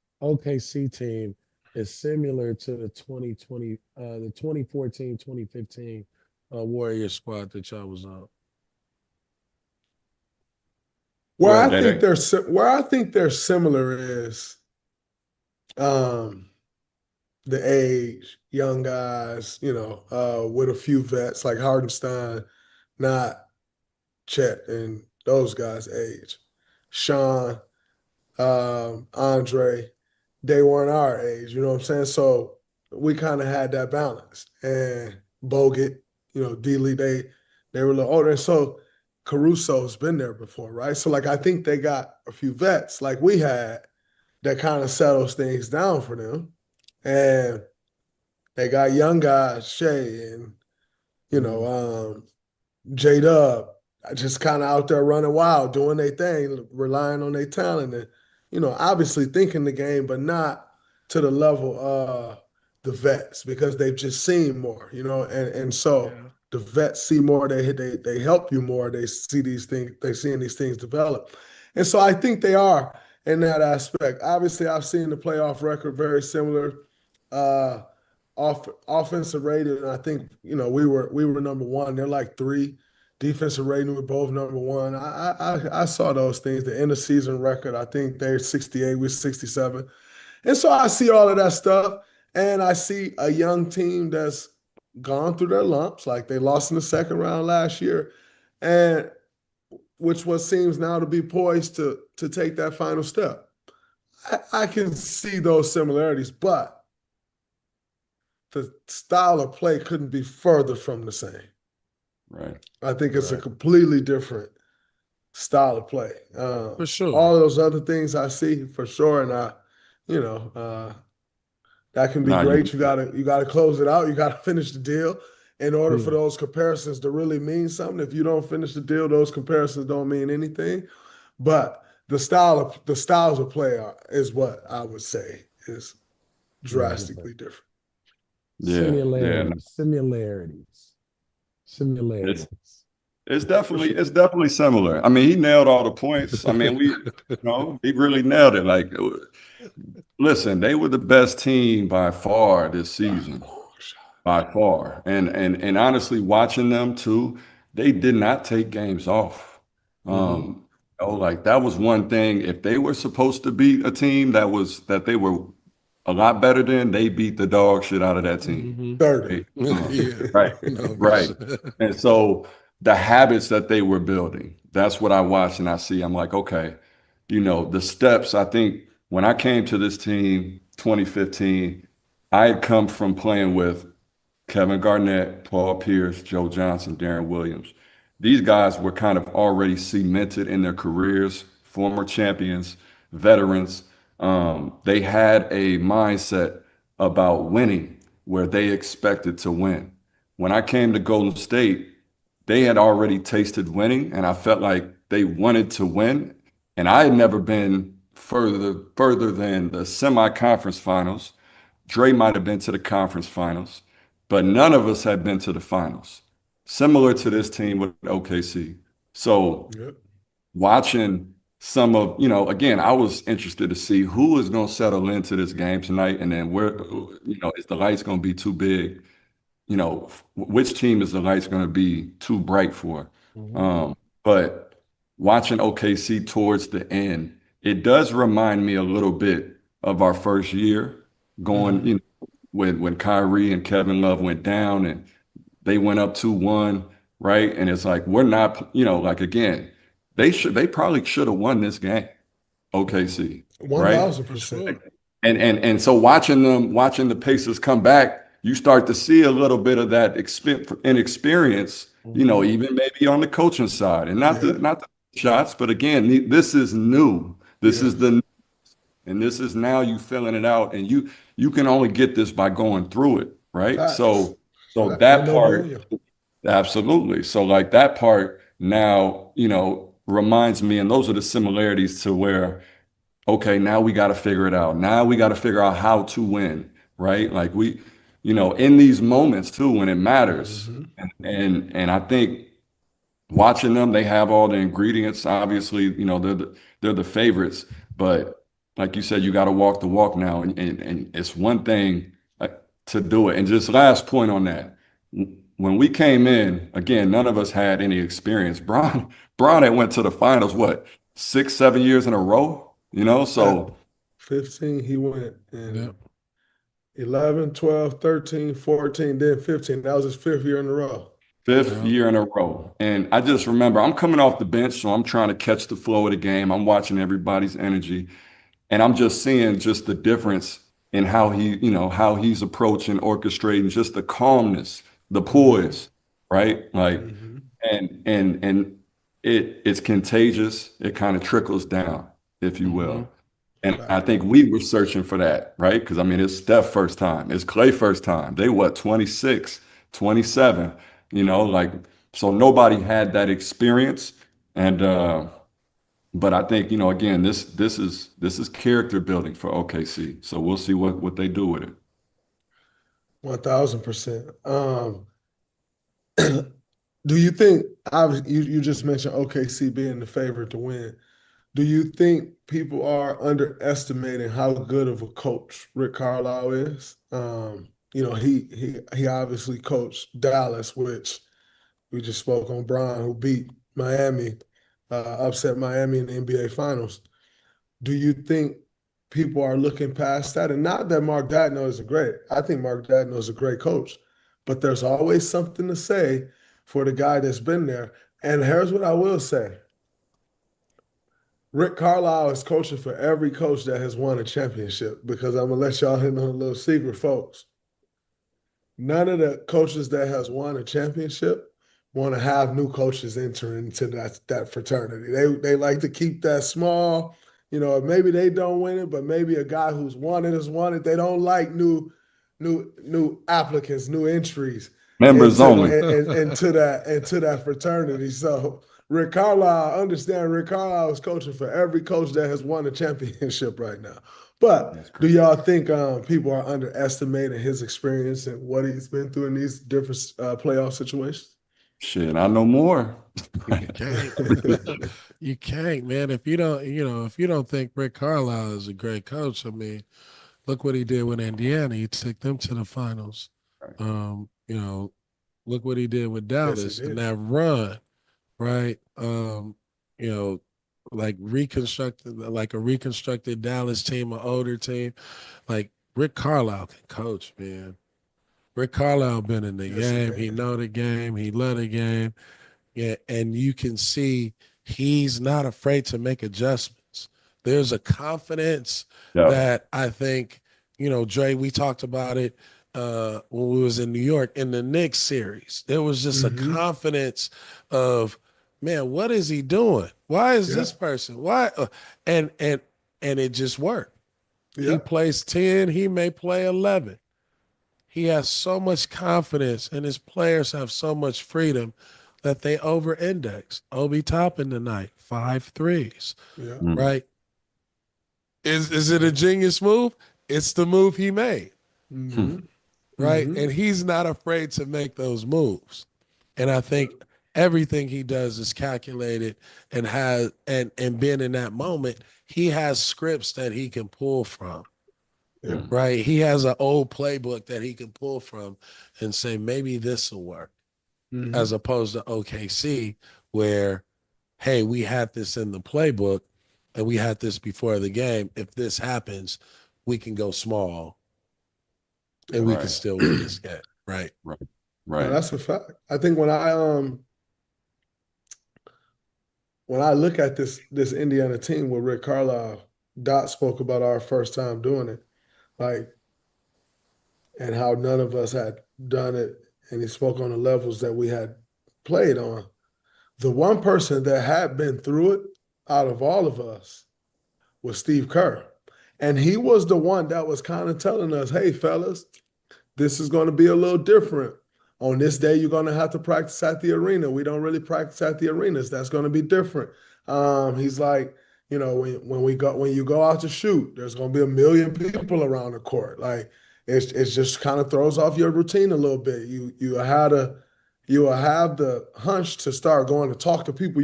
team is similar to the 2014-2015 Warriors squad that y'all was on? Go where I ahead, think Daddy. they're similar is um the age, young guys, with a few vets like Hardenstein, not Chet and those guys' age. Shaun, Andre, they weren't our age, you know what I'm saying? So we kind of had that balance. And Bogut, D-Lee, they were a little older. And so Caruso's been there before, right? So like I think they got a few vets like we had that kind of settles things down for them. And they got young guys, Shea and, you know, Mhm. J-Dub, just kind of out there running wild, doing their thing, relying on their talent and, obviously thinking the game, but not to the level of the vets because they've just seen more, and so Yeah. the vets see more, they help you more, they see these things, they're seeing these things develop. And so I think they are in that aspect. Obviously, I've seen the playoff record very similar. Uh offensive rating, I think we were number one. They're like three. Defensive rating, we're both number one. I saw those things. The end of season record, I think they're 68, we're 67. And so I see all of that stuff, and I see a young team that's gone through their lumps, like they lost in the second round last year, and which what seems now to be poised to take that final step. I can see those similarities, but the style of play couldn't be further from the same. Right. I think it's a Right. completely different style of play. For sure. All of those other things I see for sure, and you know, that can be Nah, great. You gotta close it out. You gotta finish the deal in order for Yeah. those comparisons to really mean something. If you don't finish the deal, those comparisons don't mean anything. But the styles of play is what I would say is drastically different. yeah, yeah. No, It's Similarities. For sure. it's definitely similar. I mean, he nailed all the points. I mean, he really nailed it. Like, listen, they were the best team by far this season. By far. And honestly, watching them too, they did not take games off. Mhm. Like that was one thing. If they were supposed to beat a team that they were a lot better than, they beat the dog shit out of that team. 30. Right? Yeah. Right. No, for Right. sure. And so the habits that they were building, that's what I watch and I see. I'm like, okay, the steps. I think when I came to this team 2015, I had come from playing with Kevin Garnett, Paul Pierce, Joe Johnson, Darren Williams. These guys were kind of already cemented in their careers, former champions, veterans. They had a mindset about winning where they expected to win. When I came to Golden State, they had already tasted winning, and I felt like they wanted to win. And I had never been further than the semi-conference finals. Dray might have been to the conference finals, but none of us had been to the finals. Similar to this team with OKC. So Yep. watching some of, again, I was interested to see who is going to settle into this game tonight, and then where, is the lights going to be too big? Which team is the lights going to be too bright for? But watching OKC towards the end, it does remind me a little bit of our first year going, when Kyrie and Kevin Love went down and they went up 2-1, right? And it's like we're not, like again, they probably should have won this game, OKC, right? For 1000%. sure. And so watching the Pacers come back, you start to see a little bit of that inexperience, even maybe on the coaching side, and not Yeah. the shots, but again, this is new. This is Yes. and this is now you filling it out, and you can only get this by going through it, right? Facts. So Ain't that no part, William. absolutely. So like that part now, reminds me, and those are the similarities to where, okay, now we got to figure it out. Now we got to figure out how to win, right? Like in these moments too, when it matters. And I think watching them, they have all the ingredients. Obviously, they're the favorites, but like you said, you got to walk the walk now, and it's one thing to do it. And just last point on that, when we came in, again, none of us had any experience. Bron had went to the finals, what, 6, 7 years in a row, so 15, he went in Yep. 11, 12, 13, 14, then 15. That was his fifth year in a row. fifth Yep. year in a row. And I just remember I'm coming off the bench, so I'm trying to catch the flow of the game. I'm watching everybody's energy. And I'm just seeing just the difference in how he's approaching, orchestrating, just the calmness, the poise, right? Like, and it's contagious. It kind of trickles down, if you will. And I think we were searching for that, right? Because I mean, it's Steph first time, it's Clay first time. They 26, 27, like, so nobody had that experience. And but I think, again, this is character building for OKC. So we'll see what they do with it. 1000%. Do you think, obviously, you just mentioned OKC being the favorite to win. Do you think people are underestimating how good of a coach Rick Carlisle is? He obviously coached Dallas, which we just spoke on, Brian, who beat Miami, upset Miami in the NBA Finals. Do you think people are looking past that? And not that Mark Daigneault isn't great. I think Mark Daigneault is a great coach, but there's always something to say for the guy that's been there. And here's what I will say. Rick Carlisle is coaching for every coach that has won a championship, because I'm gonna let y'all in on a little secret, folks. None of the coaches that has won a championship want to have new coaches enter into that fraternity. They like to keep that small. maybe they don't win it, but maybe a guy who's won it has won it. They don't like new applicants, new entries Members only. into that fraternity. So Rick Carlisle, I understand Rick Carlisle is coaching for every coach that has won a championship right now. But do y'all think people are underestimating his experience and what he's been through in these different playoff situations? Shit, I know more. You can't. You can't, man. If you don't think Rick Carlisle is a great coach, I mean, look what he did with Indiana. He took them to the finals. Look what he did with Dallas in that run, right? Like a reconstructed Dallas team, an older team. Like Rick Carlisle can coach, man. Rick Carlisle been in the game. He know the game. He love the game. Yeah, and you can see he's not afraid to make adjustments. There's a confidence that I think, Dre, we talked about it when we was in New York in the Knicks series. There was just a confidence of, man, what is he doing? Why is this person? Why? And it just worked. He plays 10, he may play 11. He has so much confidence, and his players have so much freedom that they over-index. Obi Toppin tonight, 5 threes, right? Is it a genius move? It's the move he made, right? And he's not afraid to make those moves. And I think everything he does is calculated and being in that moment, he has scripts that he can pull from. Yeah. Right. He has an old playbook that he can pull from and say, maybe this will work, as opposed to OKC, where, hey, we had this in the playbook and we had this before the game. If this happens, we can go small and we can still win this game. Right. No, that's a fact. I think when I look at this Indiana team with Rick Carlisle, Dot spoke about our first time doing it. And how none of us had done it, and he spoke on the levels that we had played on. The one person that had been through it out of all of us was Steve Kerr. And he was the one that was kind of telling us, hey, fellas, this is going to be a little different. On this day, you're going to have to practice at the arena. We don't really practice at the arenas. That's going to be different. He's like, when you go out to shoot, there's going to be 1 million people around the court. Like it just kind of throws off your routine a little bit. You will have the hunch to start going to talk to people.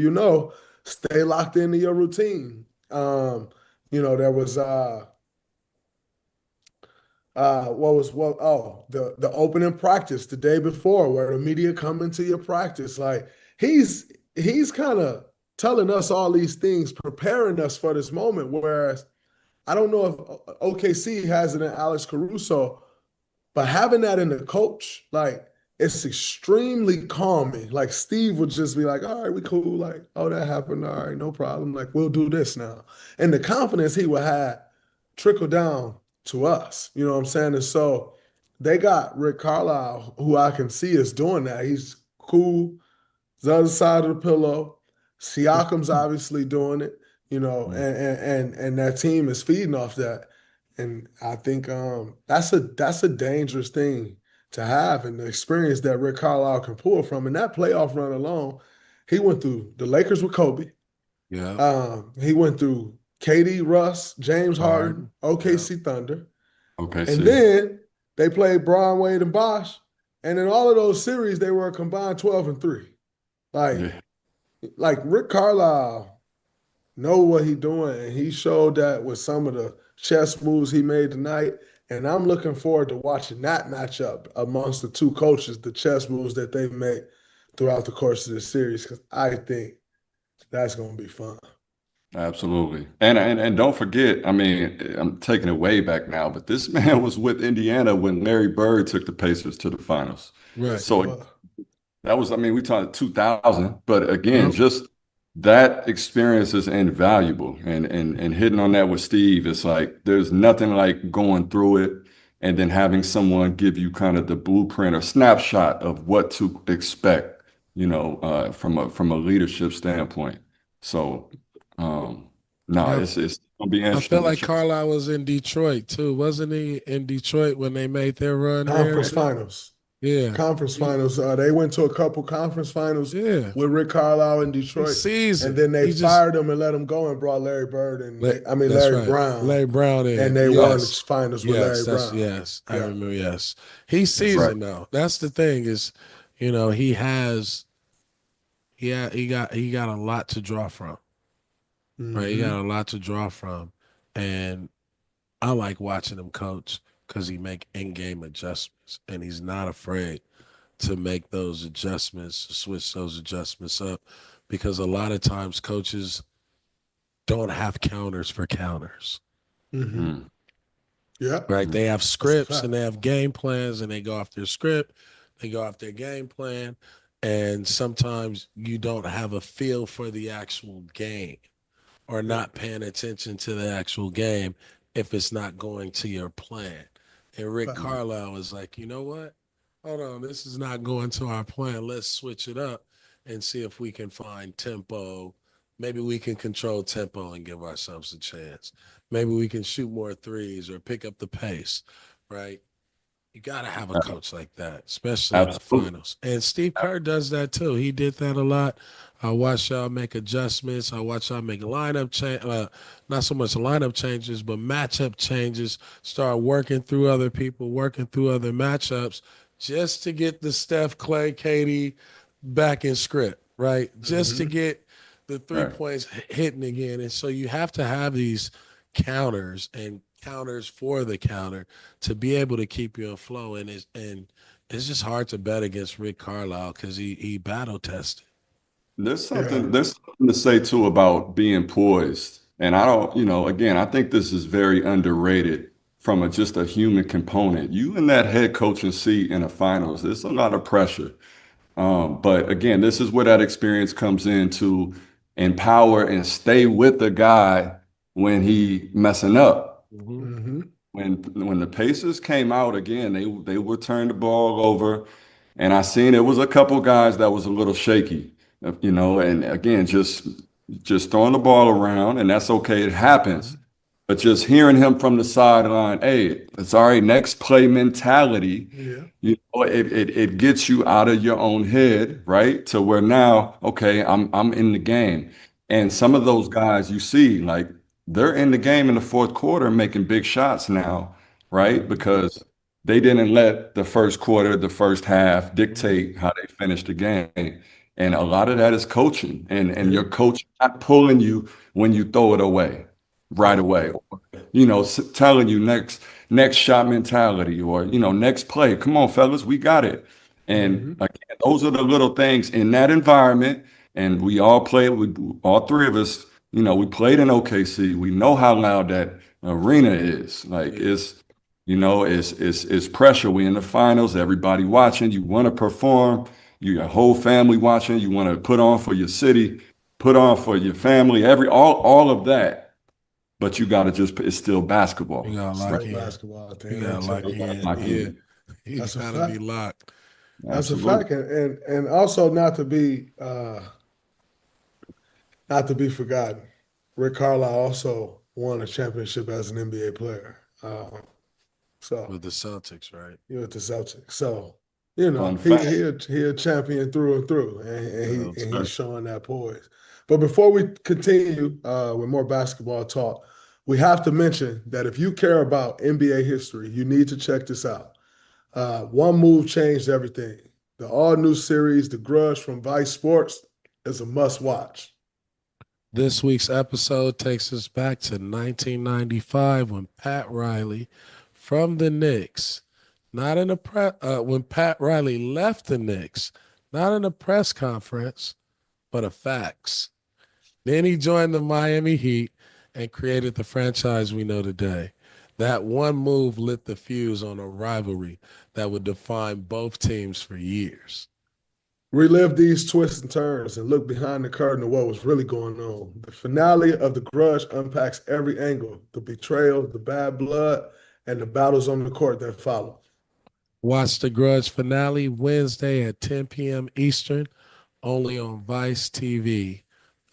Stay locked into your routine. There was the opening practice the day before where the media come into your practice. Like he's kind of telling us all these things, preparing us for this moment. Whereas I don't know if OKC has it in Alex Caruso, but having that in the coach, like it's extremely calming. Like Steve would just be like, all right, we cool. Like, oh, that happened. All right, no problem. Like, we'll do this now. And the confidence he would have trickle down to us. You know what I'm saying? And so they got Rick Carlisle, who I can see is doing that. He's cool. The other side of the pillow. Siakam's obviously doing it, and that team is feeding off that. And I think that's a dangerous thing to have, and the experience that Rick Carlisle can pull from. And that playoff run alone, he went through the Lakers with Kobe. Yeah. He went through KD, Russ, James Harden, OKC Thunder. Okay. And then they played Braun, Wade, and Bosh. And in all of those series, they were a combined 12-3. Like Rick Carlisle know what he's doing, and he showed that with some of the chess moves he made tonight. And I'm looking forward to watching that matchup amongst the two coaches, the chess moves that they've made throughout the course of the series, because I think that's going to be fun. Absolutely. And don't forget, I mean, I'm taking it way back now, but this man was with Indiana when Larry Bird took the Pacers to the finals. Right. So that was, I mean, we talked 2000, but again, just that experience is invaluable. And hitting on that with Steve, it's like there's nothing like going through it and then having someone give you kind of the blueprint or snapshot of what to expect, from a leadership standpoint. So No, Yeah. it's gonna be I interesting feel to like see. Carlisle was in Detroit too, wasn't he? In Detroit when they made their run there. Conference finals. Yeah. Conference finals. They went to a couple conference finals Yeah. with Rick Carlisle in He's Detroit, and seasoned. then they He just fired him and let him go and brought Larry Bird and that's Larry right. Brown, Larry Brown and in. they won the Yes. finals with Yes. Larry That's Brown. yes. I Yeah. remember, yes. He's That's right. seasoned now. That's the thing is, he has he got a lot to draw from. Right. He got Mm-hmm. a lot to draw from. And I like watching him coach because he make in-game adjustments and he's not afraid to make those adjustments, switch those adjustments up, because a lot of times coaches don't have counters for counters. Mm-hmm. Mm. Yeah, Right? They have that's a scripts fact. and they have game plans and they go off their script, they go off their game plan, and sometimes you don't have a feel for the actual game or Yeah. not paying attention to the actual game if it's not going to your plan. And Rick Fact. Carlisle is like, you know what? Hold on, this is not going to our plan. Let's switch it up and see if we can find tempo. Maybe we can control tempo and give ourselves a chance. Maybe we can shoot more threes or pick up the pace, right? You got to have a coach like that, especially in the Absolutely. finals. And Steve Kerr does that too. He did that a lot. I watch y'all make adjustments. I watch y'all make lineup change, not so much lineup changes, but matchup changes. Start working through other people, working through other matchups, just to get the Steph, Clay, Katie back in script, right? Just to Mm-hmm. get the 3 Right. points hitting again. And so you have to have these counters and counters for the counter to be able to keep you in flow. And it's just hard to bet against Rick Carlisle because he battle tested. There's Yeah. something to say too about being poised. And I don't, again, I think this is very underrated from just a human component. You in that head coaching seat in the finals, there's a lot of pressure. But again, this is where that experience comes in to empower and stay with the guy when he messing up. Mm-hmm. Mm-hmm. When the Pacers came out again, they would turn the ball over, and I seen it was a couple guys that was a little shaky, and again just throwing the ball around, and that's okay, it happens. But just hearing him from the sideline, hey, it's all right, next play mentality, Yeah. it gets you out of your own head, right? To where now, okay, I'm in the game. And some of those guys you see, like they're in the game in the fourth quarter making big shots now, right? Because they didn't let the first quarter, the first half dictate how they finished the game. And a lot of that is coaching and Yeah. your coach not pulling you when you throw it away right Yeah. away. Telling you next shot mentality or next play. Come on, fellas, we got it. And Mm-hmm. again, those are the little things in that environment. And we all played with all three of us. We played in OKC. We know how loud that arena is. Like it's pressure. We in the finals. Everybody watching. You want to perform. Your whole family watching. You want to put on for your city, put on for your family. All of that. But you got to it's still basketball. You gotta It's lock still in. basketball at the You end of gotta the lock day. in. Lock Yeah. in. You That's a gotta be fact. locked. That's a Absolutely. fact. And also not to be forgotten, Rick Carlisle also won a championship as an NBA player. So With the Celtics, right? you at the Celtics. So Fun he fact. he a champion through and through, and That's he's right. showing that poise. But before we continue with more basketball talk, we have to mention that if you care about NBA history, you need to check this out. One move changed everything. The all new series, The Grudge from Vice Sports, is a must watch. This week's episode takes us back to 1995 when Pat Riley from the Knicks, not in a when Pat Riley left the Knicks, not in a press conference, but a fax. Then he joined the Miami Heat and created the franchise we know today. That one move lit the fuse on a rivalry that would define both teams for years. Relive these twists and turns and look behind the curtain of what was really going on. The finale of The Grudge unpacks every angle, the betrayal, the bad blood, and the battles on the court that follow. Watch The Grudge finale Wednesday at 10 p.m. Eastern, only on Vice TV.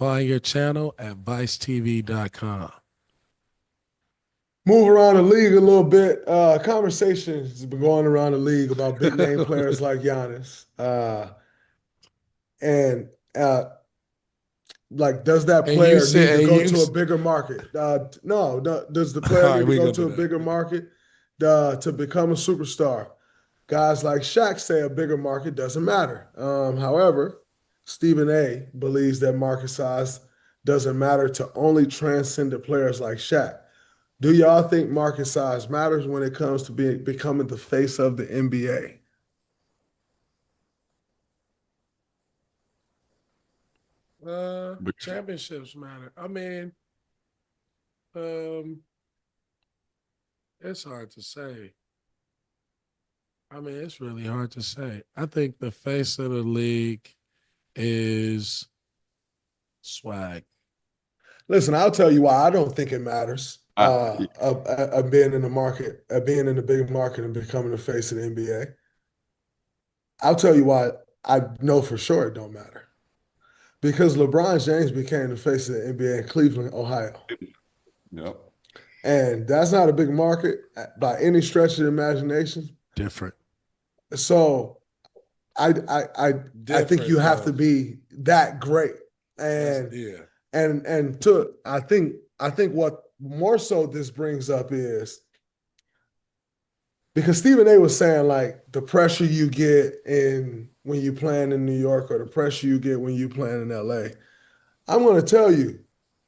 Find your channel at vicetv.com. Move around the league a little bit. Conversations has been going around the league about big name players like Giannis. And like, does that And player you said- need to and go you to a s- bigger market? No. Does the All player right, need to we go gonna to do a that. bigger market to become a superstar? Guys like Shaq say a bigger market doesn't matter. However, Stephen A believes that market size doesn't matter to only transcendent players like Shaq. Do y'all think market size matters when it comes to becoming the face of the NBA? Championships matter. I mean, it's hard to say. I mean, it's really hard to say. I think the face of the league is swag. Listen, I'll tell you why I don't think it matters. I- Of being in the market, being in the big market and becoming the face of the NBA. I'll tell you why I know for sure it don't matter. Because LeBron James became the face of the NBA in Cleveland, Ohio. Yep. And that's not a big market by any stretch of the imagination. Different. So I think you have to be that great. And I think what more so this brings up is because Stephen A was saying like the pressure you get when you playing in New York or the pressure you get when you playing in LA. I'm going to tell you,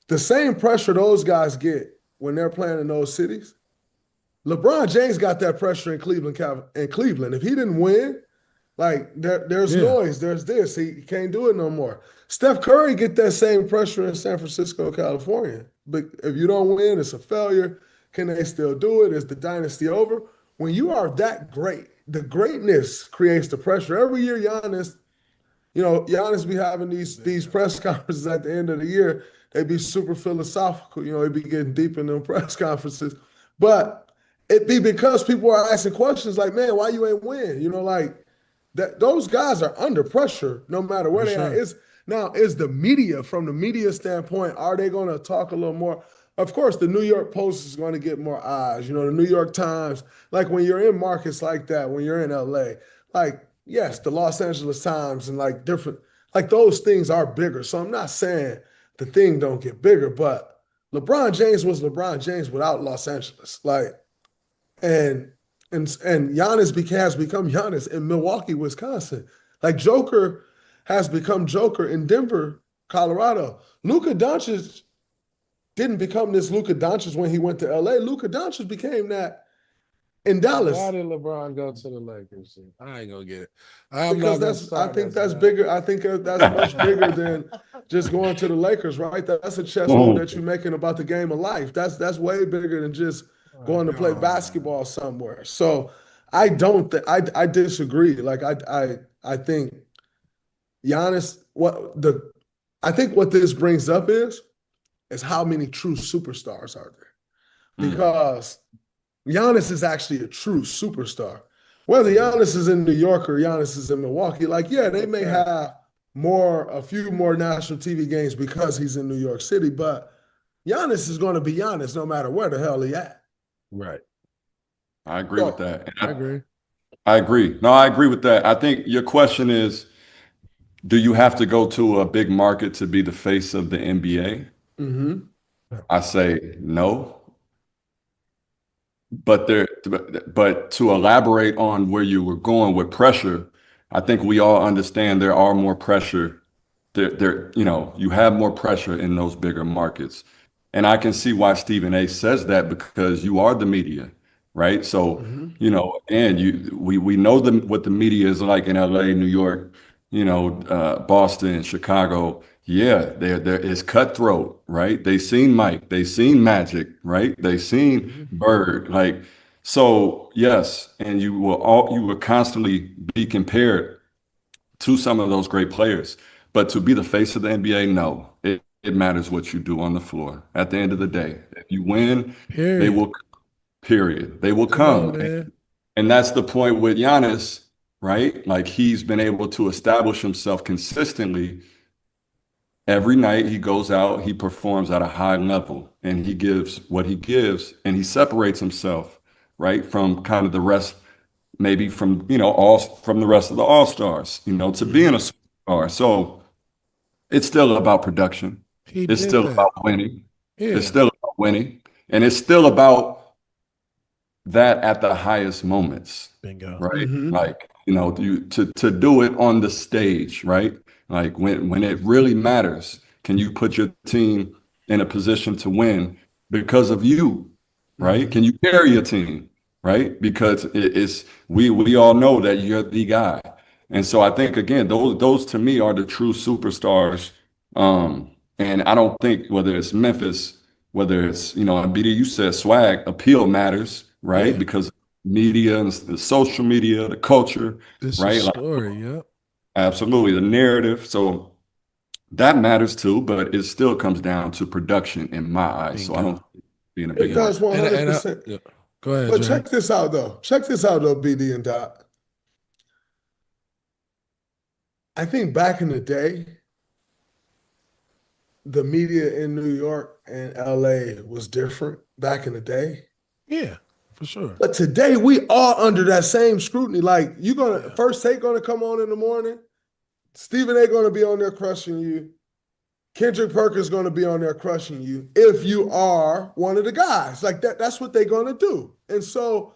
the same pressure those guys get when they're playing in those cities, LeBron James got that pressure in Cleveland. If he didn't win, like there's noise, there's this. He can't do it no more. Steph Curry get that same pressure in San Francisco, California. But if you don't win, it's a failure. Can they still do it? Is the dynasty over? When you are that great, the greatness creates the pressure. Every year, Giannis be having these press conferences at the end of the year. They be super philosophical. They be getting deep in them press conferences. But it be because people are asking questions like, man, why you ain't win? Like that. Those guys are under pressure no matter where they are. Now, is the media, from the media standpoint, are they going to talk a little more? Of course, the New York Post is going to get more eyes. The New York Times, like when you're in markets like that, when you're in LA, like, yes, the Los Angeles Times and like different, like those things are bigger. So I'm not saying the thing don't get bigger, but LeBron James was LeBron James without Los Angeles. Like, and Giannis has become Giannis in Milwaukee, Wisconsin. Like Joker has become Joker in Denver, Colorado. Luka Doncic didn't become this Luka Doncic when he went to LA. Luka Doncic became that in Dallas. Why did LeBron go to the Lakers? I ain't gonna get it. Because I think that's bigger. I think that's much bigger than just going to the Lakers, right? That's a chess move that you're making about the game of life. That's way bigger than just going to play basketball somewhere. So I don't. I disagree. Like I think Giannis. I think what this brings up is how many true superstars are there? Because Giannis is actually a true superstar. Whether Giannis is in New York or Giannis is in Milwaukee, like, yeah, they may have a few more national TV games because he's in New York City, but Giannis is going to be Giannis no matter where the hell he at. Right. I agree with that. I agree. I agree. No, I agree with that. I think your question is, do you have to go to a big market to be the face of the NBA? Mm-hmm. I say no. But to elaborate on where you were going with pressure, I think we all understand there are more pressure. You have more pressure in those bigger markets. And I can see why Stephen A says that, because you are the media, right? So, and we know what the media is like in LA, New York, Boston, Chicago. Yeah, there is cutthroat, right? They seen Mike, they seen Magic, right? They seen Bird, like, so yes, and you will constantly be compared to some of those great players. But to be the face of the NBA, no, it matters what you do on the floor. At the end of the day, if you win, they will. Period. They will come, and that's the point with Giannis, right? Like, he's been able to establish himself consistently every night he goes out, he performs at a high level, and he gives what he gives, and he separates himself, right, from kind of the rest, maybe from, all from the rest of the all-stars, to being a superstar. So it's still about production. He It's did still that. about winning. It's Yeah. still about winning. And it's still about that at the highest moments, Bingo. right? Mm-hmm. Like, to do it on the stage, right? Like when it really matters, can you put your team in a position to win because of you, right? Mm-hmm. Can you carry your team, right? Because it's we all know that you're the guy. And so I think again, those to me are the true superstars. And I don't think whether it's Memphis, whether it's, and BD, you said swag, appeal matters, right? Yeah. Because media and the social media, the culture, It's a right? Like, story. Yep. absolutely, the narrative. So that matters too, but it still comes down to production in my eyes. So I don't Bingo. think being a It big Yeah. does market. And 100%. yeah. Go ahead, But Dre. check this out, though. Check this out, though, BD and Dot. I think back in the day, the media in New York and LA was different back in the day. Yeah, for sure. But today we are under that same scrutiny. Like you're gonna Yeah. First Take gonna come on in the morning. Stephen A gonna be on there crushing you. Kendrick Perkins gonna be on there crushing you if you are one of the guys. Like that's what they're gonna do. And so,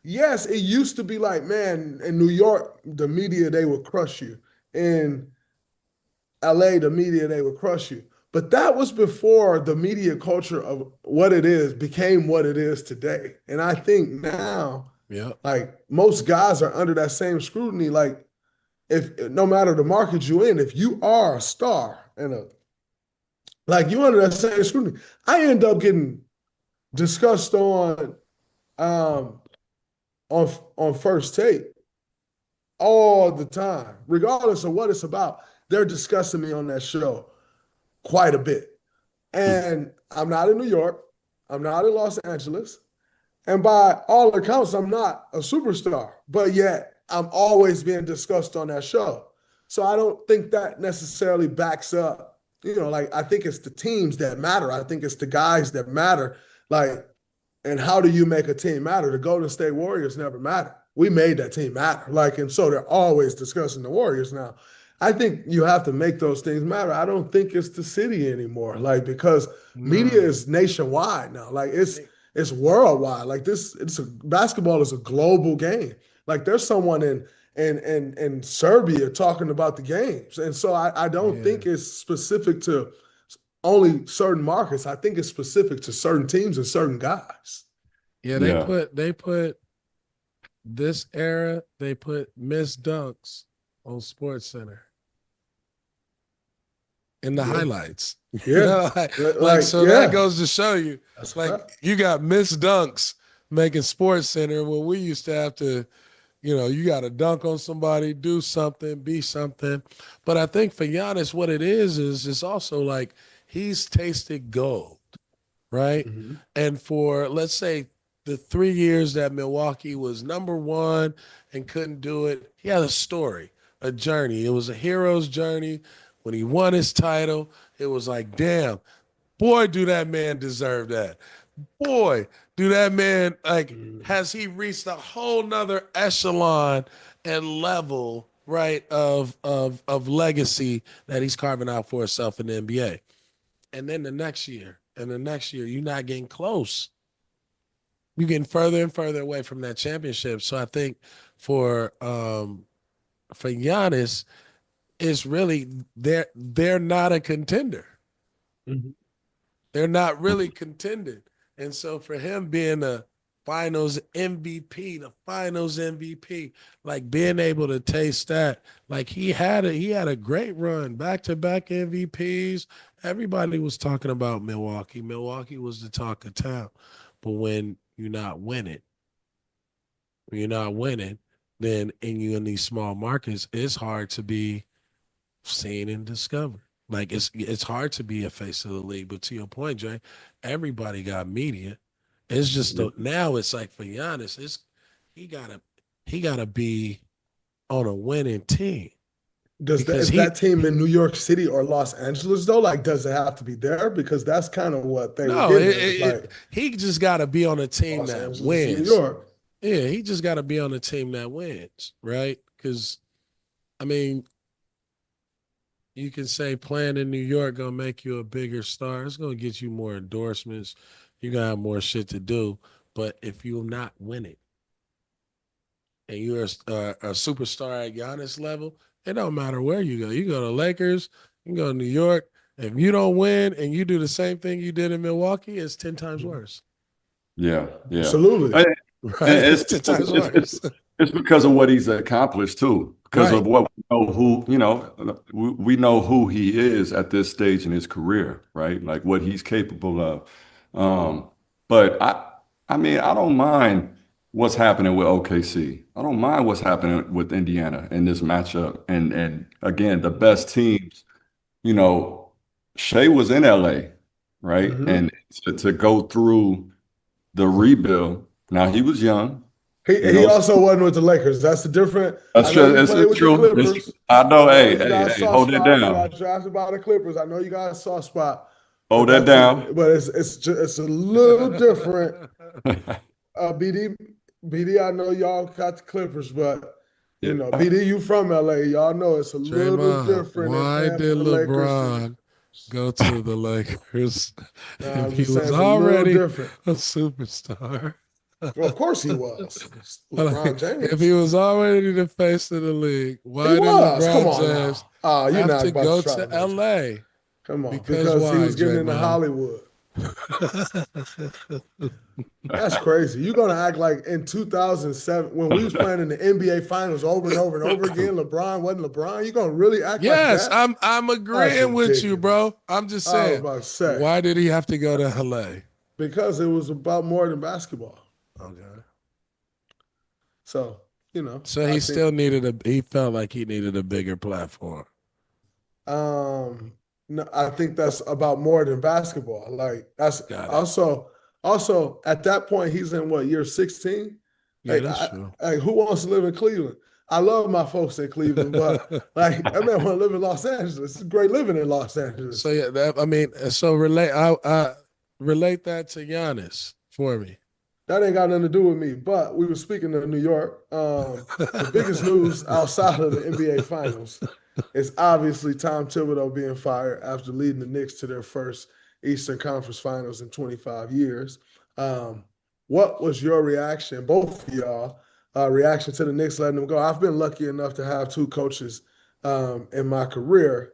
yes, it used to be like, man, in New York, the media, they would crush you. In LA, the media, they would crush you. But that was before the media culture of what it is became what it is today. And I think now, Yeah. like most guys are under that same scrutiny. Like if no matter the market you in, if you are a star and you under that same scrutiny, I end up getting discussed um on First Take all the time, regardless of what it's about. They're discussing me on that show quite a bit. And I'm not in New York. I'm not in Los Angeles. And by all accounts, I'm not a superstar. But yet, I'm always being discussed on that show. So I don't think that necessarily backs up. Like I think it's the teams that matter. I think it's the guys that matter. Like, and how do you make a team matter? The Golden State Warriors never matter. We made that team matter. Like, and so they're always discussing the Warriors now. I think you have to make those things matter. I don't think it's the city anymore. Like, because media No. is nationwide now. Like it's worldwide. Like basketball is a global game. Like there's someone in Serbia talking about the games. And so I don't Yeah. think it's specific to only certain markets. I think it's specific to certain teams and certain guys. Yeah, Yeah. they put this era, they put Miss Dunks on Sports Center in the Yeah. highlights. Yeah. So yeah. that goes to show you, That's a like fact. you got Miss Dunks making Sports Center when we used to have to, you got to dunk on somebody, do something, be something. But I think for Giannis, what it is it's also like he's tasted gold, right? Mhm. And for, let's say, the 3 years that Milwaukee was number one and couldn't do it, he had a story, a journey. It was a hero's journey. When he won his title, it was like, damn, boy, do that man deserve that. Boy, do that man, has he reached a whole nother echelon and level, right, of legacy that he's carving out for himself in the NBA. And then the next year, you're not getting close. You're getting further and further away from that championship. So I think for Giannis, it's really they're not a contender. Mhm. They're not really contending. And so for him being a the finals MVP, like being able to taste that, like he had a great run, back-to-back MVPs. Everybody was talking about Milwaukee. Milwaukee was the talk of town. But when you're not winning, then in these small markets, it's hard to be seen and discovered. Like it's hard to be a face of the league. But to your point, Jay, everybody got media. It's just now it's like for Giannis, he gotta be on a winning team. because Is that team in New York City or Los Angeles though? Like, does it have to be there? Because that's kind of what they were no, getting at. It's like he just got to be on a team Los that Angeles and New wins. York. Yeah, he just got to be on a team that wins, right? Because I mean, you can say playing in New York gonna make you a bigger star. It's gonna get you more endorsements. You gonna have more shit to do. But if you're not winning and you're a superstar at Giannis level, it don't matter where you go. You go to Lakers, you can go to New York. If you don't win and you do the same thing you did in Milwaukee, it's 10 times worse. Yeah. Absolutely. Right? It's 10 times worse. It's because of what he's accomplished too. Because Right. of what we know who he is at this stage in his career, right? Like what he's capable of. But I mean, I don't mind what's happening with OKC. I don't mind what's happening with Indiana in this matchup. And again, the best teams, Shai was in LA, right? Mhm. And to go through the rebuild. Now he was young. He also wasn't with the Lakers. That's the different. That's true. It's true. I know. Hey, hold it down. You got drafted by the Clippers. I know you got a soft spot. Hold that down. But it's a little different. BD, I know y'all got the Clippers, but BD, you from LA. Y'all know it's a little different. Why did LeBron go to the Lakers if he was already a superstar? Well, of course he was. LeBron James. If he was already the face of the league, why did LeBron James have to go to LA? Come on, because he was getting into Hollywood. That's crazy. You're gonna act like in 2007 when we was playing in the NBA Finals over and over and over again, LeBron wasn't LeBron. You're gonna really act like that? Yes, I'm agreeing with you, bro. I'm just saying. I was about to say, why did he have to go to LA? Because it was about more than basketball. Okay. So So he still needed he felt like he needed a bigger platform. No, I think that's about more than basketball. Like that's also at that point he's in what, year 16? Yeah, that's true. Like who wants to live in Cleveland? I love my folks in Cleveland, but like I man want to live in Los Angeles. It's great living in Los Angeles. So yeah, relate that to Giannis for me. That ain't got nothing to do with me. But we were speaking of New York. The biggest news outside of the NBA Finals is obviously Tom Thibodeau being fired after leading the Knicks to their first Eastern Conference Finals in 25 years. What was your reaction, both of y'all, reaction to the Knicks letting them go? I've been lucky enough to have two coaches in my career.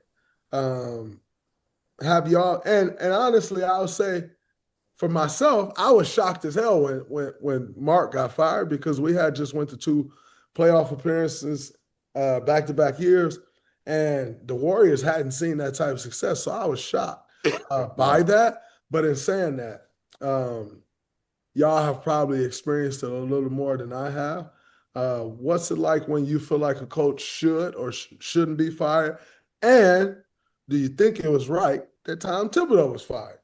Have y'all, and honestly, I'll say, for myself, I was shocked as hell when Mark got fired because we had just went to 2 playoff appearances back-to-back years, and the Warriors hadn't seen that type of success. So I was shocked by that. But in saying that, y'all have probably experienced it a little more than I have. What's it like when you feel like a coach should or shouldn't be fired? And do you think it was right that Tom Thibodeau was fired?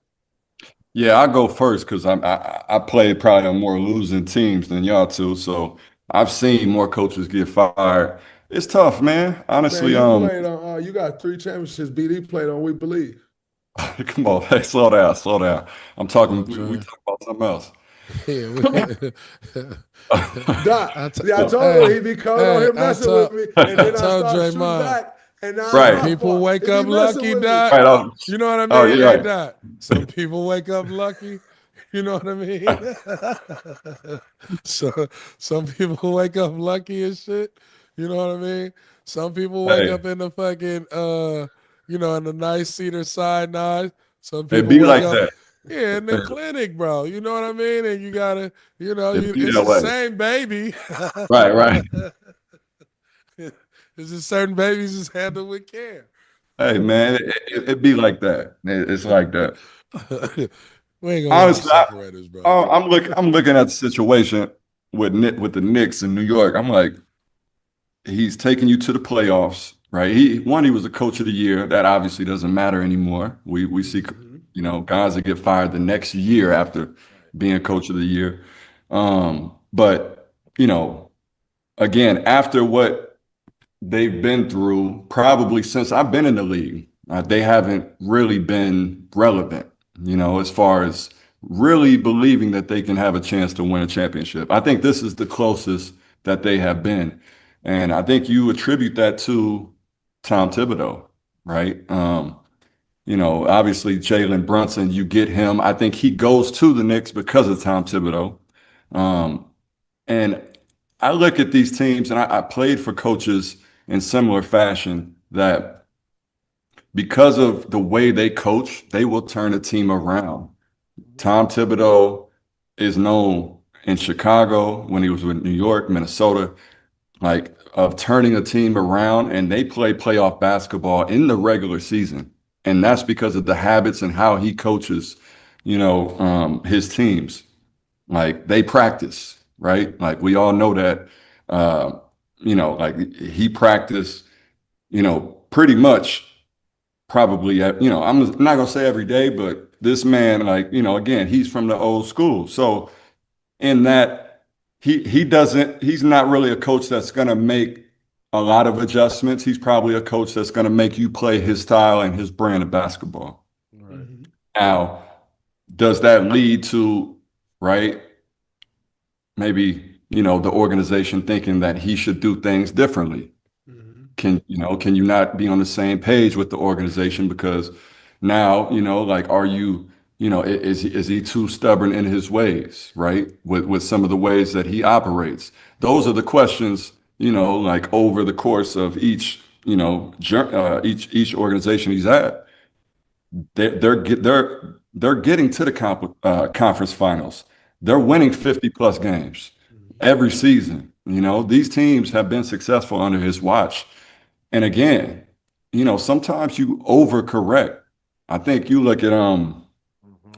Yeah, I'll go first because I played probably on more losing teams than y'all two. So I've seen more coaches get fired. It's tough, man. Honestly, man, you got 3 championships. BD played on We Believe. Come on, hey, slow down. I'm talking. We talk about something else. I told him he'd be coming on here messing with me, and then I started shooting back. And now people wake up lucky, Doc. Right, you know what I mean? Oh, you're right. Doc. Some people wake up lucky. You know what I mean? So some people wake up lucky and shit. You know what I mean? Some people wake up in the fucking in the nice cedar side nod. Some people be wake like up that. in the clinic, bro. You know what I mean? And you gotta, it's the same baby. Right. There's just certain babies is handled with care. Hey, man, it be like that. It's like that. We ain't gonna honestly, separate us, bro. I'm looking at the situation with the Knicks in New York. I'm like, he's taking you to the playoffs, right? He was a coach of the year. That obviously doesn't matter anymore. We see, guys that get fired the next year after being coach of the year. But again, after what they've been through probably since I've been in the league. They haven't really been relevant, as far as really believing that they can have a chance to win a championship. I think this is the closest that they have been. And I think you attribute that to Tom Thibodeau, right? Obviously Jalen Brunson, you get him. I think he goes to the Knicks because of Tom Thibodeau. And I look at these teams, and I played for coaches in similar fashion that because of the way they coach, they will turn a team around. Tom Thibodeau is known in Chicago when he was with New York, Minnesota, like of turning a team around, and they play playoff basketball in the regular season. And that's because of the habits and how he coaches, his teams. Like they practice, right? Like we all know that, like he practiced, pretty much probably, I'm not going to say every day, but this man, like, again, he's from the old school. So in that he's not really a coach that's going to make a lot of adjustments. He's probably a coach that's going to make you play his style and his brand of basketball. Right. Now, does that lead to, right, maybe, the organization thinking that he should do things differently? Can you not be on the same page with the organization because now, like, are you, is he too stubborn in his ways, right? With some of the ways that he operates. Those are the questions, like over the course of each, each organization he's at. They're getting to the conference finals. They're winning 50 plus games every season. These teams have been successful under his watch. And again, sometimes you overcorrect. I think you look at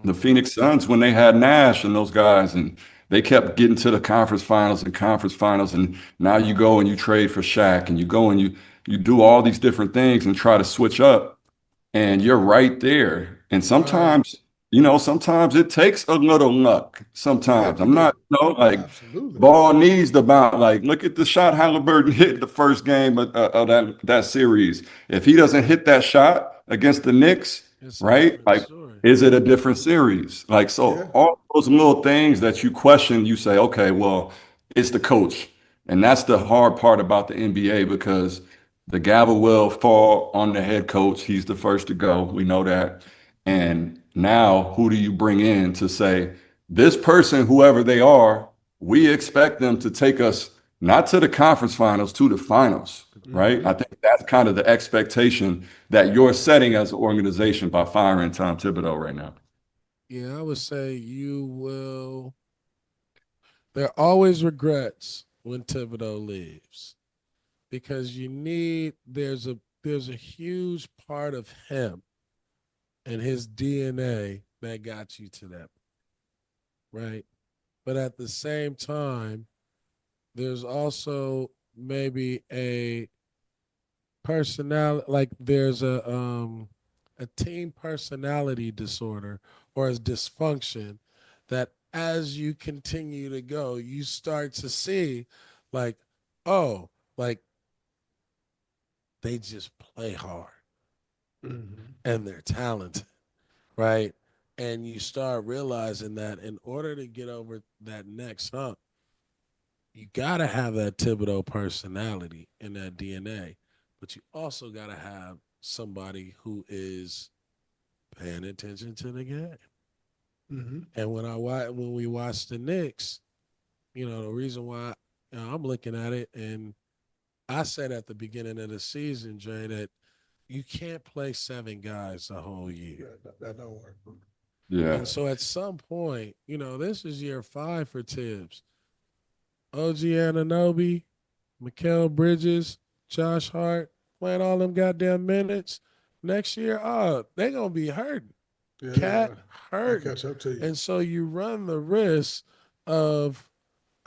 the Phoenix Suns when they had Nash and those guys, and they kept getting to the conference finals, and now you go and you trade for Shaq, and you go and you do all these different things and try to switch up, and you're right there. And sometimes, sometimes it takes a little luck. Sometimes I'm not, like Absolutely. ball needs the bounce. Like look at the shot Haliburton hit the first game of that series. If he doesn't hit that shot against the Knicks, right? Like, is it a different series? Like, so all those little things that you question, you say, okay, well, it's the coach. And that's the hard part about the NBA because the gavel will fall on the head coach. He's the first to go. We know that. And now who do you bring in to say, this person, whoever they are, we expect them to take us not to the conference finals, to the finals, right? I think that's kind of the expectation that you're setting as an organization by firing Tom Thibodeau right now. Yeah, I would say there are always regrets when Thibodeau leaves because there's a huge part of him and his DNA that got you to that, right? But at the same time, there's also maybe a personality, like there's a team personality disorder or a dysfunction that as you continue to go, you start to see like, oh, like they just play hard and they're talented, right? And you start realizing that in order to get over that next hump, you gotta have that Thibodeau personality and that DNA, but you also gotta have somebody who is paying attention to the game. And when we watch the Knicks, the reason why I'm looking at it, and I said at the beginning of the season, Dray, that you can't play 7 guys the whole year. That don't work. Yeah. And so at some point, this is year 5 for Thibs. OG Anunoby, Mikal Bridges, Josh Hart, playing all them goddamn minutes. Next year, they're going to be hurting. Cat hurt. Catch up to you. And so you run the risk of,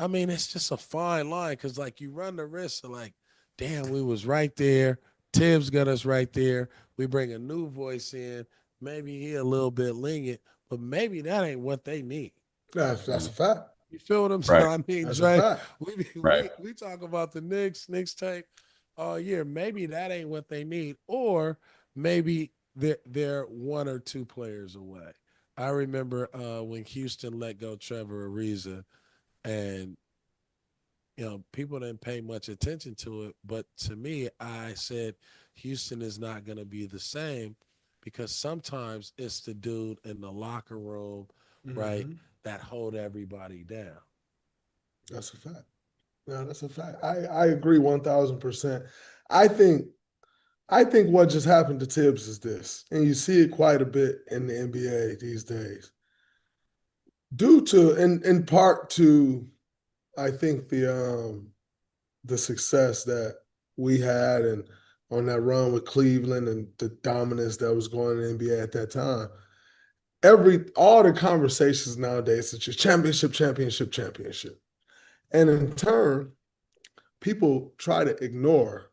it's just a fine line because, like, you run the risk of, like, damn, we was right there. Thibs got us right there. We bring a new voice in. Maybe he a little bit lenient, but maybe that ain't what they need. That's a fact. You feel what I'm saying? Right. I mean, That's Dray, a fact. we Right. talk about the Knicks tape. all year. Maybe that ain't what they need, or maybe they're one or two players away. I remember when Houston let go Trevor Ariza, and people didn't pay much attention to it. But to me, I said Houston is not going to be the same because sometimes it's the dude in the locker room, right, that hold everybody down. That's a fact. No, that's a fact. I agree 1,000%. I think what just happened to Thibs is this, and you see it quite a bit in the NBA these days, due to in part to I think the success that we had and on that run with Cleveland and the dominance that was going in the NBA at that time. All the conversations nowadays is just championship, championship, championship. And in turn, people try to ignore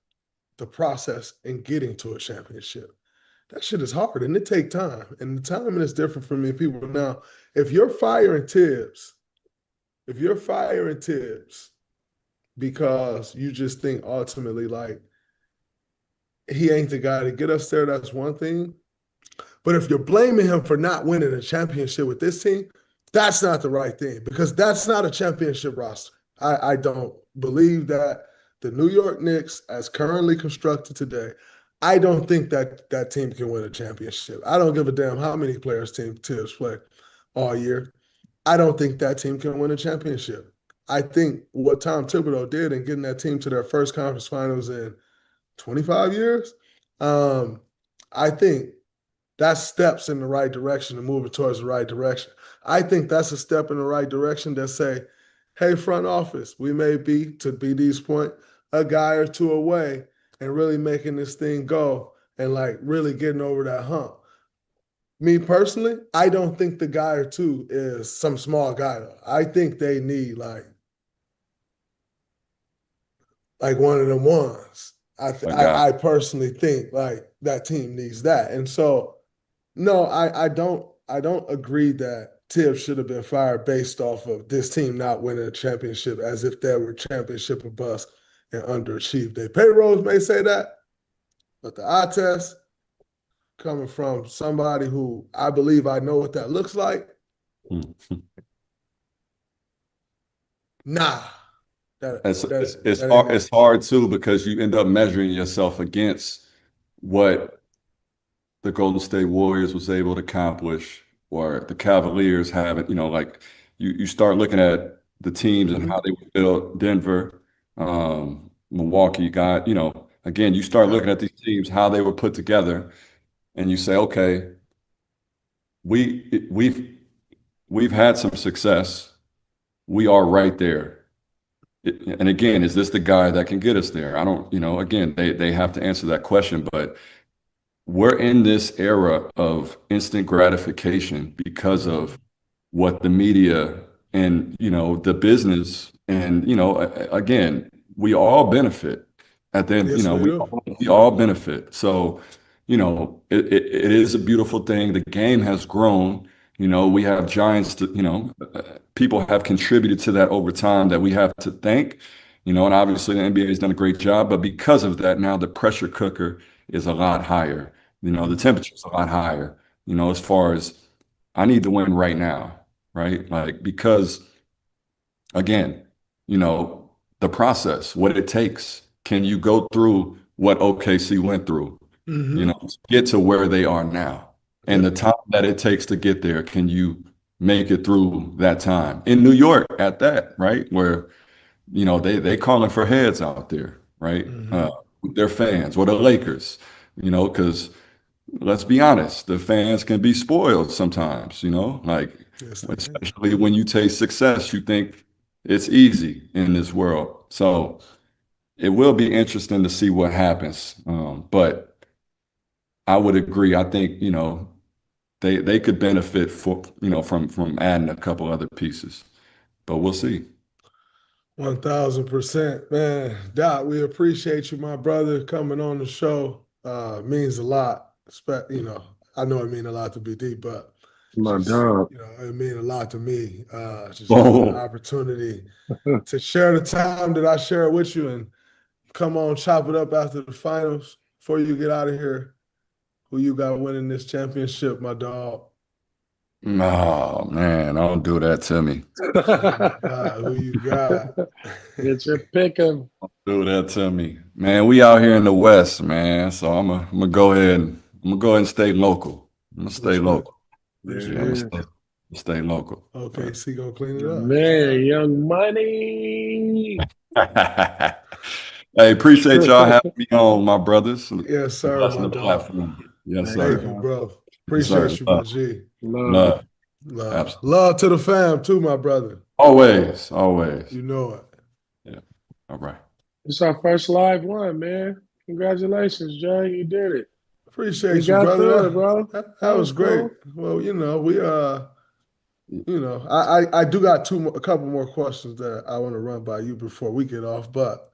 the process in getting to a championship. That shit is hard and it takes time. And the timing is different for many people. Now, if you're firing Thibs because you just think ultimately like he ain't the guy to get us there, that's one thing. But if you're blaming him for not winning a championship with this team, that's not the right thing because that's not a championship roster. I don't believe that the New York Knicks, as currently constructed today, I don't think that team can win a championship. I don't give a damn how many players team Thibs play all year. I don't think that team can win a championship. I think what Tom Thibodeau did in getting that team to their first conference finals in 25 years, I think that's steps in the right direction and moving towards the right direction. I think that's a step in the right direction that say, hey, front office, we may be, to BD's point, a guy or two away and really making this thing go and like really getting over that hump. Me personally, I don't think the guy or two is some small guy though. I think they need like one of them ones. I personally think like that team needs that. And so no, I don't agree that Thibs should have been fired based off of this team not winning a championship as if they were championship or bust and underachieved. Their payrolls may say that, but the eye test coming from somebody who I believe I know what that looks like. Nah. It's hard too because you end up measuring yourself against what the Golden State Warriors was able to accomplish or the Cavaliers haven't, like you start looking at the teams and how they were built, Denver, Milwaukee got, again, you start looking at these teams, how they were put together, and you say, okay, we've had some success. We are right there. And again, is this the guy that can get us there? I don't, again, they have to answer that question, but we're in this era of instant gratification because of what the media and, the business and, again, we all benefit at the end, yes, we all benefit. So, it is a beautiful thing. The game has grown. We have giants to, people have contributed to that over time that we have to thank, and obviously the NBA has done a great job, but because of that, now the pressure cooker is a lot higher. The temperature's a lot higher, as far as I need to win right now, right? Like, because again, the process, what it takes, can you go through what OKC went through, to get to where they are now? And the time that it takes to get there, can you make it through that time? In New York at that, right? Where, they calling for heads out there, right? With their fans, or the Lakers, because let's be honest, the fans can be spoiled sometimes, like, especially when you taste success, you think it's easy in this world. So it will be interesting to see what happens. But I would agree. I think, they could benefit from adding a couple other pieces, but we'll see. 1,000%, man. Doc, we appreciate you, my brother, coming on the show. Means a lot. I know it means a lot to BD, but it means a lot to me. Just having an opportunity to share the time that I share with you, and come on, chop it up after the finals. Before you get out of here, who you got winning this championship, my dog? Oh man, don't do that to me. Who you got? Get your pick 'em. Do that to me, man. We out here in the West, man. So I'm gonna go ahead and stay local. I'm gonna stay local. Yeah, stay local. Okay, so you gonna clean it up. Man, Young Money. Hey, appreciate y'all having me on, my brothers. Yes, sir, Blessing my the dog. platform. Yes, Thank sir. you, bro. Yes, Appreciate sir. you, my G. Love. Love. Absolutely. Love to the fam too, my brother. Always, always. You know it. Yeah. All right. It's our first live one, man. Congratulations, Jay. You did it. Appreciate We you, got brother. through it, bro. That was great. cool. Well, I do got a couple more questions that I want to run by you before we get off, but